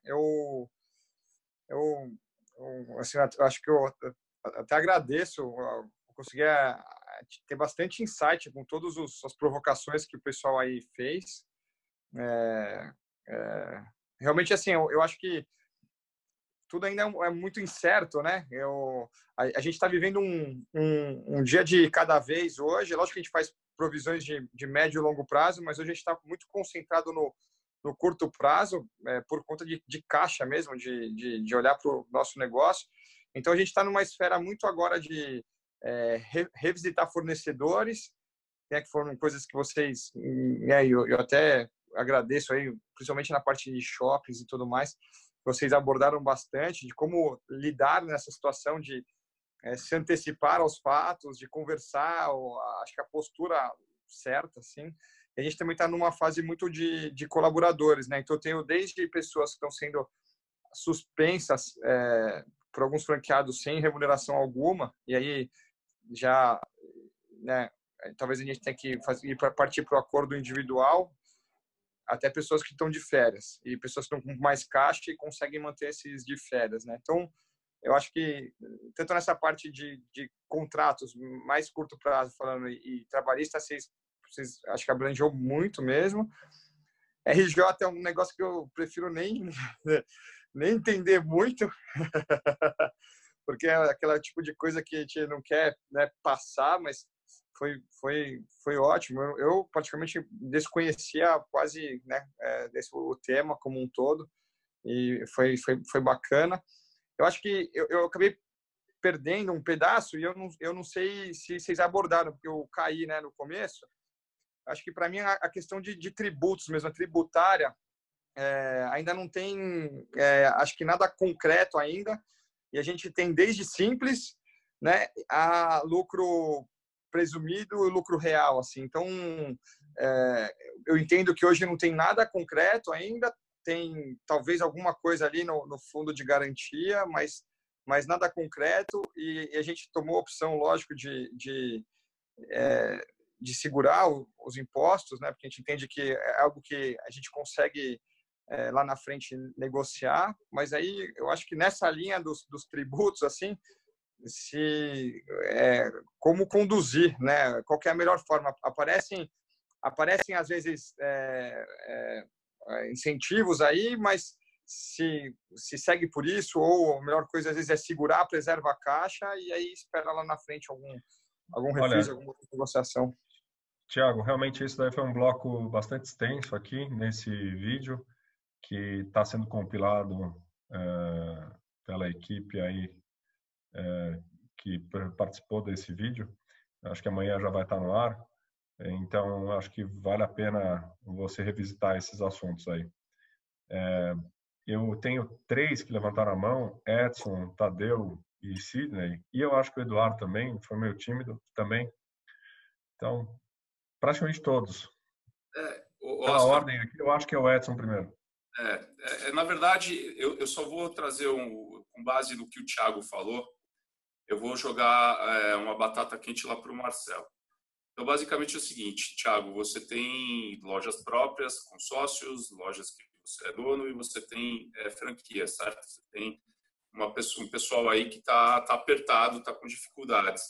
Assim, acho que eu até agradeço, eu consegui ter bastante insight com todas as provocações que o pessoal aí fez. Realmente, assim, eu acho que tudo ainda é muito incerto, né? A gente está vivendo um dia de cada vez hoje. Lógico que a gente faz provisões de médio e longo prazo, mas hoje a gente está muito concentrado no curto prazo, por conta de caixa mesmo, de olhar para o nosso negócio. Então, a gente está numa esfera muito agora de revisitar fornecedores, né, que foram coisas que vocês, eu até agradeço aí, principalmente na parte de shoppings e tudo mais, vocês abordaram bastante de como lidar nessa situação de se antecipar aos fatos, de conversar, acho que a postura certa, assim. E a gente também está numa fase muito de colaboradores, né? Então, eu tenho desde pessoas que estão sendo suspensas por alguns franqueados sem remuneração alguma, e aí já, né, talvez a gente tenha que partir para o acordo individual, até pessoas que estão de férias e pessoas que estão com mais caixa e conseguem manter esses de férias, né? Então, eu acho que tanto nessa parte de contratos mais curto prazo, falando, e trabalhista, vocês acho que abrangeu muito mesmo. RJ é um negócio que eu prefiro nem entender muito, porque é aquele tipo de coisa que a gente não quer, né, passar, mas foi ótimo. Eu praticamente desconhecia quase, né, o tema como um todo, e foi bacana. Eu acho que eu acabei perdendo um pedaço e eu não sei se vocês abordaram, porque eu caí, né, no começo. Acho que para mim a questão de tributos mesmo, a tributária, ainda não tem, acho que nada concreto ainda, e a gente tem desde simples, né, a lucro presumido e lucro real, assim. Então, eu entendo que hoje não tem nada concreto ainda, tem talvez alguma coisa ali no fundo de garantia, mas nada concreto, e a gente tomou a opção, lógico, de segurar os impostos, né, porque a gente entende que é algo que a gente consegue lá na frente negociar, mas aí eu acho que nessa linha dos tributos, assim, como conduzir, né? Qual que é a melhor forma? Aparecem às vezes incentivos aí, mas se segue por isso, ou a melhor coisa às vezes é segurar, preserva a caixa e aí espera lá na frente algum refis, alguma negociação. Tiago, realmente isso daí foi um bloco bastante extenso aqui nesse vídeo que está sendo compilado pela equipe aí que participou desse vídeo. Acho que amanhã já vai estar no ar. Então, acho que vale a pena você revisitar esses assuntos aí. Eu tenho 3 que levantaram a mão, Edson, Tadeu e Sidney, e eu acho que o Eduardo também, foi meio tímido também. Então, praticamente todos. Pela ordem aqui, eu acho que é o Edson primeiro. Na verdade, eu só vou trazer, com base no que o Thiago falou, eu vou jogar uma batata quente lá para o Marcel. Então, basicamente é o seguinte, Thiago, você tem lojas próprias, com sócios, lojas que você é dono, e você tem franquia, certo? Você tem um pessoal aí que tá apertado, está com dificuldades.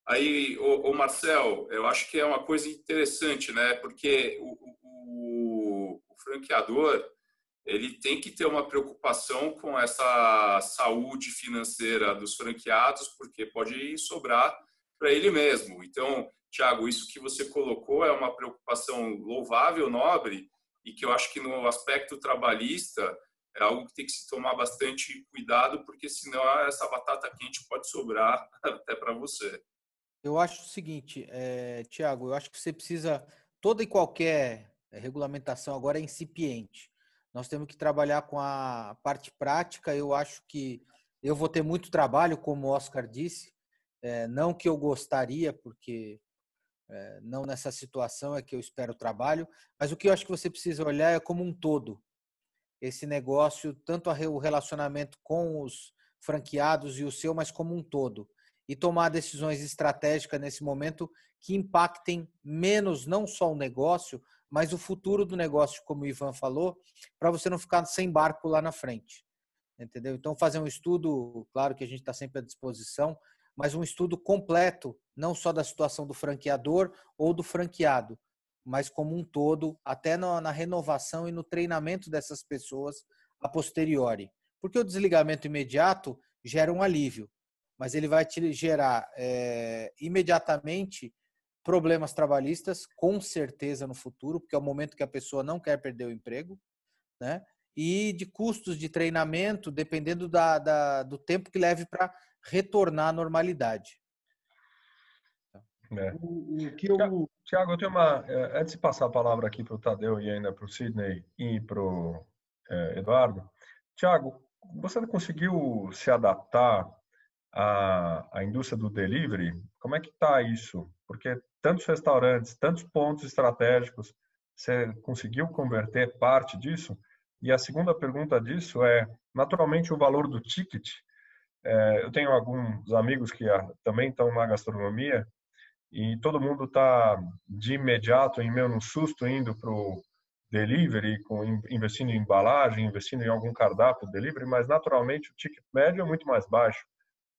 Aí, o Marcel, eu acho que é uma coisa interessante, né? Porque o franqueador, ele tem que ter uma preocupação com essa saúde financeira dos franqueados, porque pode sobrar para ele mesmo. Então, Thiago, isso que você colocou é uma preocupação louvável, nobre, e que eu acho que no aspecto trabalhista é algo que tem que se tomar bastante cuidado, porque senão essa batata quente pode sobrar até para você. Eu acho o seguinte, Thiago, eu acho que você precisa, toda e qualquer regulamentação agora é incipiente. Nós temos que trabalhar com a parte prática. Eu acho que eu vou ter muito trabalho, como o Oscar disse, não que eu gostaria, porque não nessa situação é que eu espero trabalho, mas o que eu acho que você precisa olhar é como um todo. Esse negócio, tanto o relacionamento com os franqueados e o seu, mas como um todo. E tomar decisões estratégicas nesse momento que impactem menos não só o negócio, mas o futuro do negócio, como o Ivan falou, para você não ficar sem barco lá na frente. Entendeu? Então, fazer um estudo, claro que a gente está sempre à disposição, mas um estudo completo, não só da situação do franqueador ou do franqueado, mas como um todo, até na renovação e no treinamento dessas pessoas a posteriori. Porque o desligamento imediato gera um alívio, mas ele vai te gerar imediatamente problemas trabalhistas, com certeza no futuro, porque é o momento que a pessoa não quer perder o emprego, né? E de custos de treinamento, dependendo do tempo que leve para retornar à normalidade. Tiago, eu tenho antes de passar a palavra aqui para o Tadeu e ainda para o Sidney e para o Eduardo, Tiago, você conseguiu se adaptar à indústria do delivery? Como é que está isso? Porque tantos restaurantes, tantos pontos estratégicos, você conseguiu converter parte disso? E a segunda pergunta disso é, naturalmente, o valor do ticket. Eu tenho alguns amigos que também estão na gastronomia e todo mundo está de imediato, meio no susto, indo para o delivery, investindo em embalagem, investindo em algum cardápio delivery, mas naturalmente o ticket médio é muito mais baixo.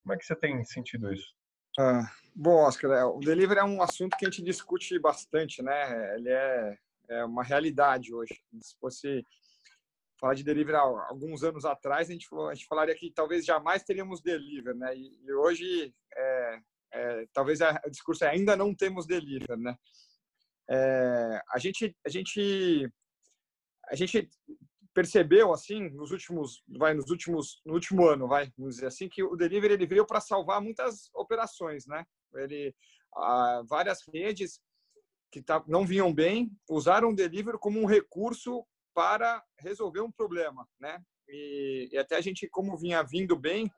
Como é que você tem sentido isso? Bom, Oscar, o delivery é um assunto que a gente discute bastante, né? Ele é uma realidade hoje. Se fosse falar de delivery há alguns anos atrás, a gente falaria que talvez jamais teríamos delivery, né? E hoje, talvez o discurso ainda não temos delivery, né? A gente percebeu assim no último ano, vamos dizer assim, que o delivery ele veio para salvar muitas operações, né? Várias redes que não vinham bem usaram o delivery como um recurso para resolver um problema, né? E até a gente, como vinha vindo bem,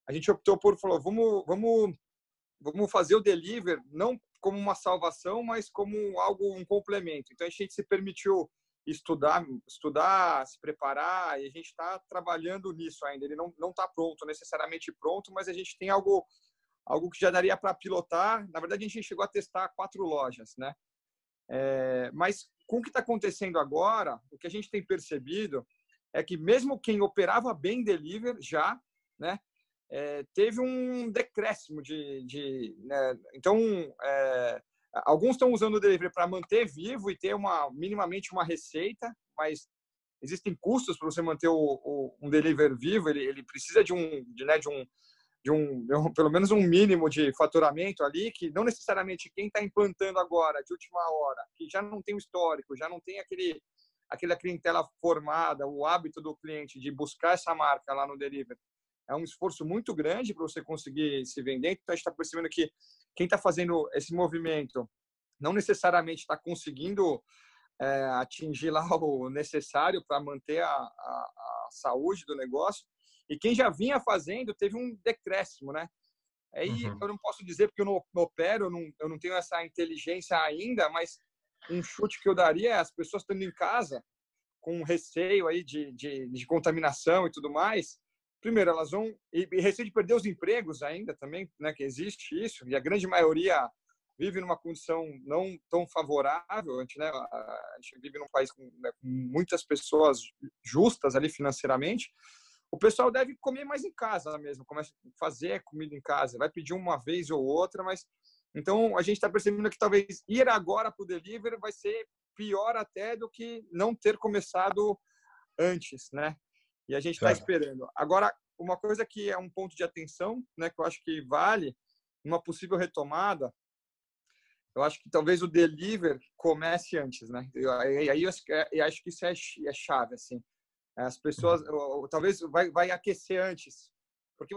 a gente optou falou, vamos fazer o delivery não como uma salvação, mas como um complemento. Então a gente se permitiu estudar, se preparar, e a gente está trabalhando nisso ainda. Ele não está necessariamente pronto, mas a gente tem algo que já daria para pilotar. Na verdade, a gente chegou a testar 4 lojas, né? Mas com o que está acontecendo agora, o que a gente tem percebido é que mesmo quem operava bem delivery já, né, teve um decréscimo né? Então, alguns estão usando o delivery para manter vivo e ter minimamente uma receita, mas existem custos para você manter um delivery vivo. Ele precisa de pelo menos um mínimo de faturamento ali, que não necessariamente quem está implantando agora, de última hora, que já não tem o histórico, já não tem aquela clientela formada, o hábito do cliente de buscar essa marca lá no delivery. É um esforço muito grande para você conseguir se vender. Então, a gente está percebendo que quem está fazendo esse movimento não necessariamente está conseguindo atingir lá o necessário para manter a saúde do negócio. E quem já vinha fazendo teve um decréscimo, né? Aí eu não posso dizer porque eu não opero, eu não tenho essa inteligência ainda, mas um chute que eu daria é as pessoas estando em casa com receio aí de contaminação e tudo mais. Primeiro, elas vão... E receio de perder os empregos ainda também, né? Que existe isso. E a grande maioria vive numa condição não tão favorável. A gente vive num país com muitas pessoas justas ali financeiramente. O pessoal deve comer mais em casa mesmo, começa a fazer comida em casa, vai pedir uma vez ou outra, mas então a gente está percebendo que talvez ir agora para o delivery vai ser pior até do que não ter começado antes, né? E a gente está esperando. Agora, uma coisa que é um ponto de atenção, né, que eu acho que vale uma possível retomada, eu acho que talvez o delivery comece antes, né? Aí eu acho que isso é chave, assim. As pessoas, talvez vai aquecer antes, porque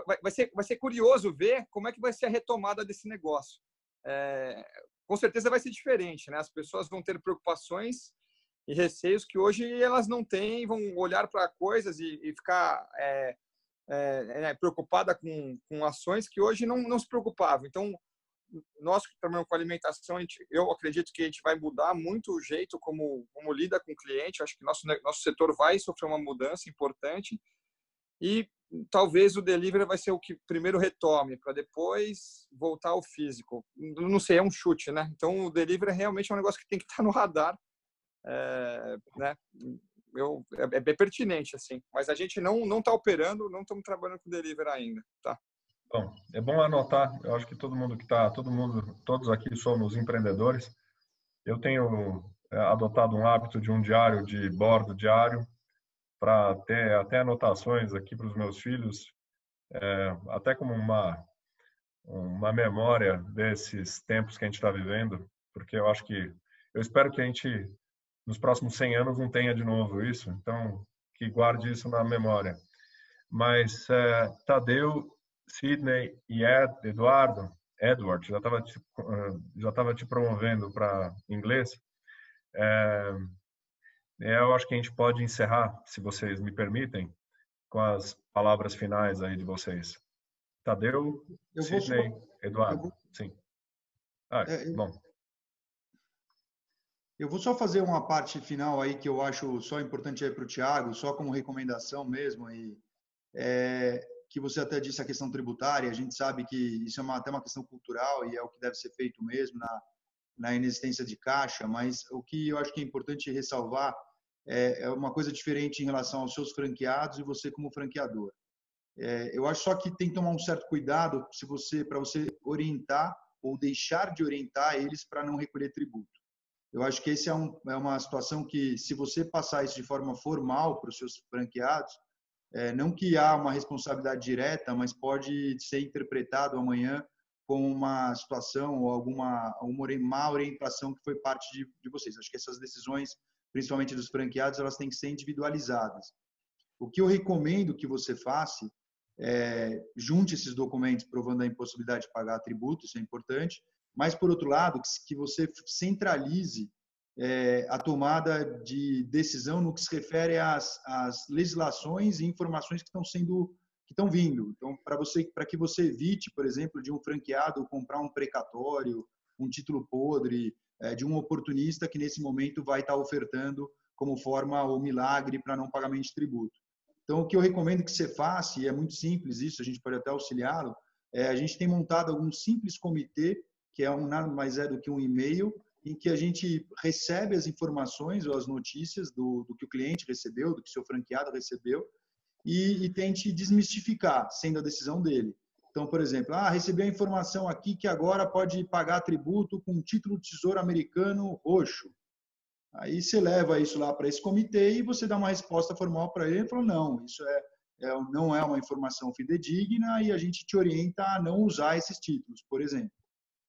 vai ser curioso ver como é que vai ser a retomada desse negócio. Com certeza vai ser diferente, né? As pessoas vão ter preocupações e receios que hoje elas não têm, vão olhar para coisas e ficar preocupada com ações que hoje não se preocupavam. Então, nós que trabalhamos com alimentação, eu acredito que a gente vai mudar muito o jeito como lida com o cliente. Eu acho que nosso setor vai sofrer uma mudança importante e talvez o delivery vai ser o que primeiro retome, para depois voltar ao físico. Não sei, é um chute, né? Então, o delivery realmente é um negócio que tem que estar no radar, né? É pertinente, assim. Mas a gente não está operando, não estamos trabalhando com delivery ainda, tá? Bom, é bom anotar. Eu acho que todos aqui somos empreendedores. Eu tenho adotado um hábito de um diário de bordo diário para ter até anotações aqui para os meus filhos, até como uma memória desses tempos que a gente está vivendo, porque eu espero que a gente nos próximos 100 anos não tenha de novo isso. Então, que guarde isso na memória. Mas Tadeu, Sidney e Edward, já estava te promovendo para inglês. Eu acho que a gente pode encerrar, se vocês me permitem, com as palavras finais aí de vocês. Tadeu, Sidney, Eduardo. Sim. Bom. Eu vou só fazer uma parte final aí que eu acho só importante aí para o Thiago, só como recomendação mesmo, que você até disse a questão tributária. A gente sabe que isso é até uma questão cultural e é o que deve ser feito mesmo na inexistência de caixa, mas o que eu acho que é importante ressalvar é uma coisa diferente em relação aos seus franqueados e você como franqueador. Eu acho só que tem que tomar um certo cuidado para você orientar ou deixar de orientar eles para não recolher tributo. Eu acho que esse é uma situação que, se você passar isso de forma formal para os seus franqueados, não que há uma responsabilidade direta, mas pode ser interpretado amanhã como uma situação ou alguma má orientação que foi parte de vocês. Acho que essas decisões, principalmente dos franqueados, elas têm que ser individualizadas. O que eu recomendo que você faça junte esses documentos provando a impossibilidade de pagar tributo, isso é importante, mas, por outro lado, que você centralize a tomada de decisão no que se refere às legislações e informações que estão vindo. Então, para que você evite, por exemplo, de um franqueado comprar um precatório, um título podre, de um oportunista que nesse momento vai estar ofertando como forma ou milagre para não pagamento de tributo. Então, o que eu recomendo que você faça, e é muito simples isso, a gente pode até auxiliá-lo, a gente tem montado algum simples comitê, que nada mais é do que um e-mail, em que a gente recebe as informações ou as notícias do que o cliente recebeu, do que o seu franqueado recebeu, e tente desmistificar, sendo a decisão dele. Então, por exemplo, recebi a informação aqui que agora pode pagar tributo com título de tesouro americano roxo. Aí você leva isso lá para esse comitê e você dá uma resposta formal para ele e fala, não, isso não é uma informação fidedigna e a gente te orienta a não usar esses títulos, por exemplo.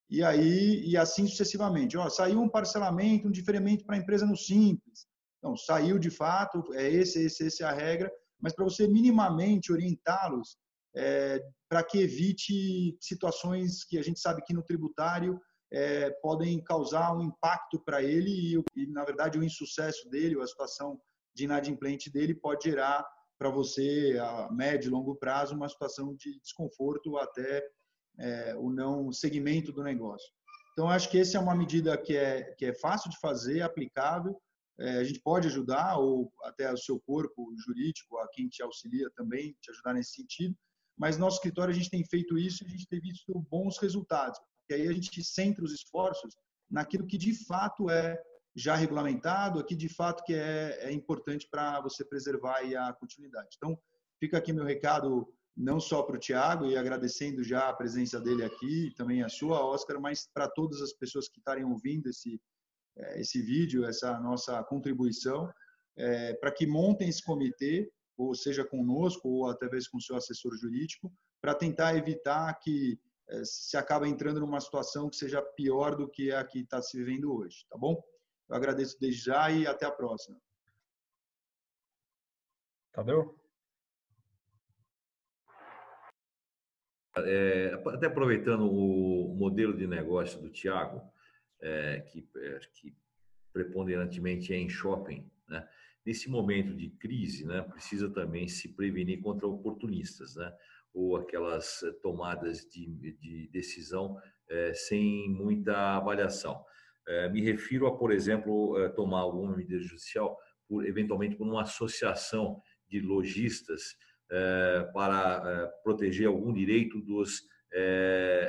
E assim sucessivamente. Saiu um parcelamento, um diferimento para a empresa no Simples. Então, saiu de fato, essa é a regra, mas para você minimamente orientá-los para que evite situações que a gente sabe que no tributário podem causar um impacto para ele e, na verdade, o insucesso dele, ou a situação de inadimplente dele pode gerar para você, a médio e longo prazo, uma situação de desconforto até o não segmento do negócio. Então, acho que essa é uma medida que é fácil de fazer, aplicável. A gente pode ajudar, ou até o seu corpo jurídico, a quem te auxilia também, te ajudar nesse sentido. Mas no nosso escritório a gente tem feito isso e a gente tem visto bons resultados. Porque aí a gente centra os esforços naquilo que de fato é já regulamentado, aqui de fato que é importante para você preservar aí a continuidade. Então, fica aqui meu recado, não só para o Thiago, e agradecendo já a presença dele aqui, também a sua, Oscar, mas para todas as pessoas que estarem ouvindo esse vídeo, essa nossa contribuição, para que montem esse comitê, ou seja conosco, ou até mesmo com o seu assessor jurídico, para tentar evitar que se acabe entrando numa situação que seja pior do que a que está se vivendo hoje, tá bom? Eu agradeço desde já e até a próxima. Tadeu? Até aproveitando o modelo de negócio do Thiago, que preponderantemente é em shopping, né? Nesse momento de crise, né, precisa também se prevenir contra oportunistas, né? Ou aquelas tomadas de decisão sem muita avaliação. Me refiro a, por exemplo, tomar alguma medida judicial, eventualmente por uma associação de lojistas para proteger algum direito dos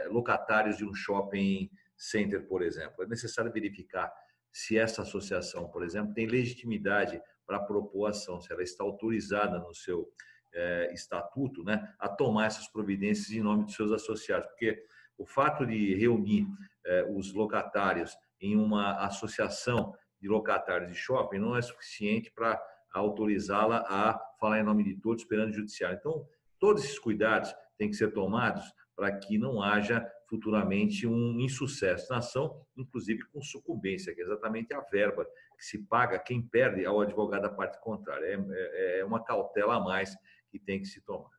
locatários de um shopping center, por exemplo. É necessário verificar se essa associação, por exemplo, tem legitimidade para propor ação, se ela está autorizada no seu estatuto, né, a tomar essas providências em nome de seus associados, porque o fato de reunir os locatários em uma associação de locatários de shopping não é suficiente para autorizá-la a falar em nome de todos perante o judiciário. Então, todos esses cuidados têm que ser tomados para que não haja futuramente um insucesso na ação, inclusive com sucumbência, que é exatamente a verba que se paga quem perde ao advogado da parte contrária. É uma cautela a mais que tem que se tomar.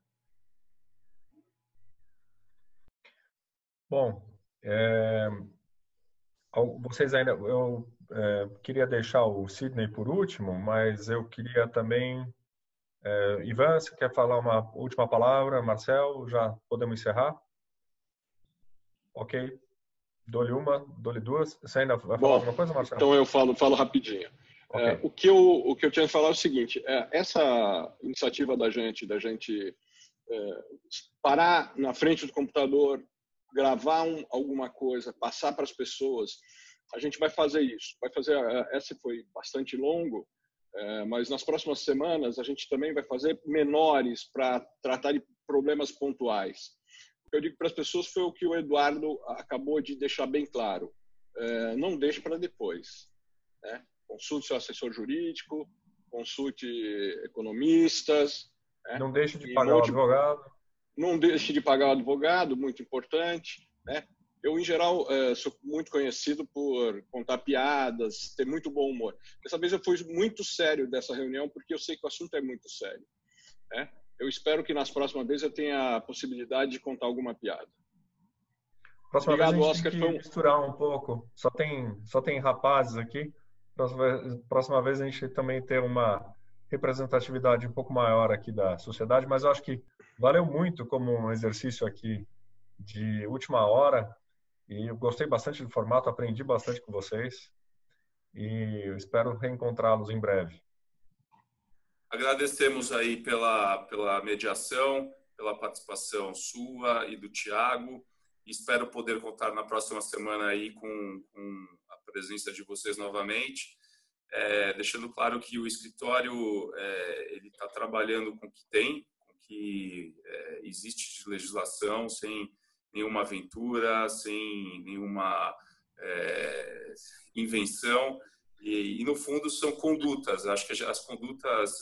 Bom, vocês ainda... Eu queria deixar o Sidney por último, mas eu queria também... Ivan, você quer falar uma última palavra? Marcel, já podemos encerrar? Ok. Dou-lhe uma, dou-lhe duas. Você ainda vai falar alguma coisa, Marcelo? Então eu falo rapidinho. Okay. O que eu tinha que falar é o seguinte: essa iniciativa da gente parar na frente do computador, gravar alguma coisa, passar para as pessoas, a gente vai fazer isso. Essa foi bastante longo, mas nas próximas semanas a gente também vai fazer menores para tratar de problemas pontuais. O que eu digo para as pessoas foi o que o Eduardo acabou de deixar bem claro. Não deixe para depois, né? Consulte seu assessor jurídico, consulte economistas. Não deixe de pagar o advogado. Não deixe de pagar o advogado, muito importante, né? Eu, em geral, sou muito conhecido por contar piadas, ter muito bom humor. Dessa vez eu fui muito sério dessa reunião, porque eu sei que o assunto é muito sério, né? Eu espero que nas próximas vezes eu tenha a possibilidade de contar alguma piada. Próxima vez a gente Oscar, tem que misturar um pouco. Só tem rapazes aqui. Próxima vez a gente também tem uma representatividade um pouco maior aqui da sociedade, mas eu acho que valeu muito como um exercício aqui de última hora e eu gostei bastante do formato, aprendi bastante com vocês e eu espero reencontrá-los em breve. Agradecemos aí pela mediação, pela participação sua e do Thiago. Espero poder contar na próxima semana aí com a presença de vocês novamente. deixando claro que o escritório ele está trabalhando com o que tem, com o que existe de legislação, sem nenhuma aventura, sem nenhuma invenção. E, no fundo, são condutas. Acho que as condutas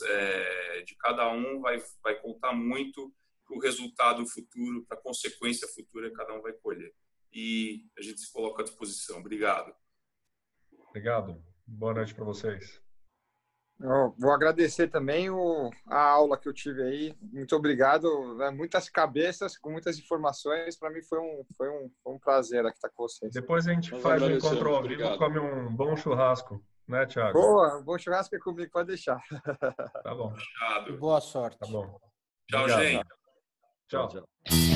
de cada um vai contar muito para o resultado futuro, para a consequência futura que cada um vai colher. E a gente se coloca à disposição. Obrigado. Obrigado. Boa noite para vocês. Eu vou agradecer também a aula que eu tive aí. Muito obrigado. Muitas cabeças, com muitas informações. Para mim foi um prazer aqui estar com vocês. Depois a gente faz um encontro ao vivo, come um bom churrasco, né, Thiago? Boa, um bom churrasco é comigo, pode deixar. Tá bom. Obrigado. Boa sorte. Tá bom. Tchau, Obrigado. gente. Tchau. Tchau.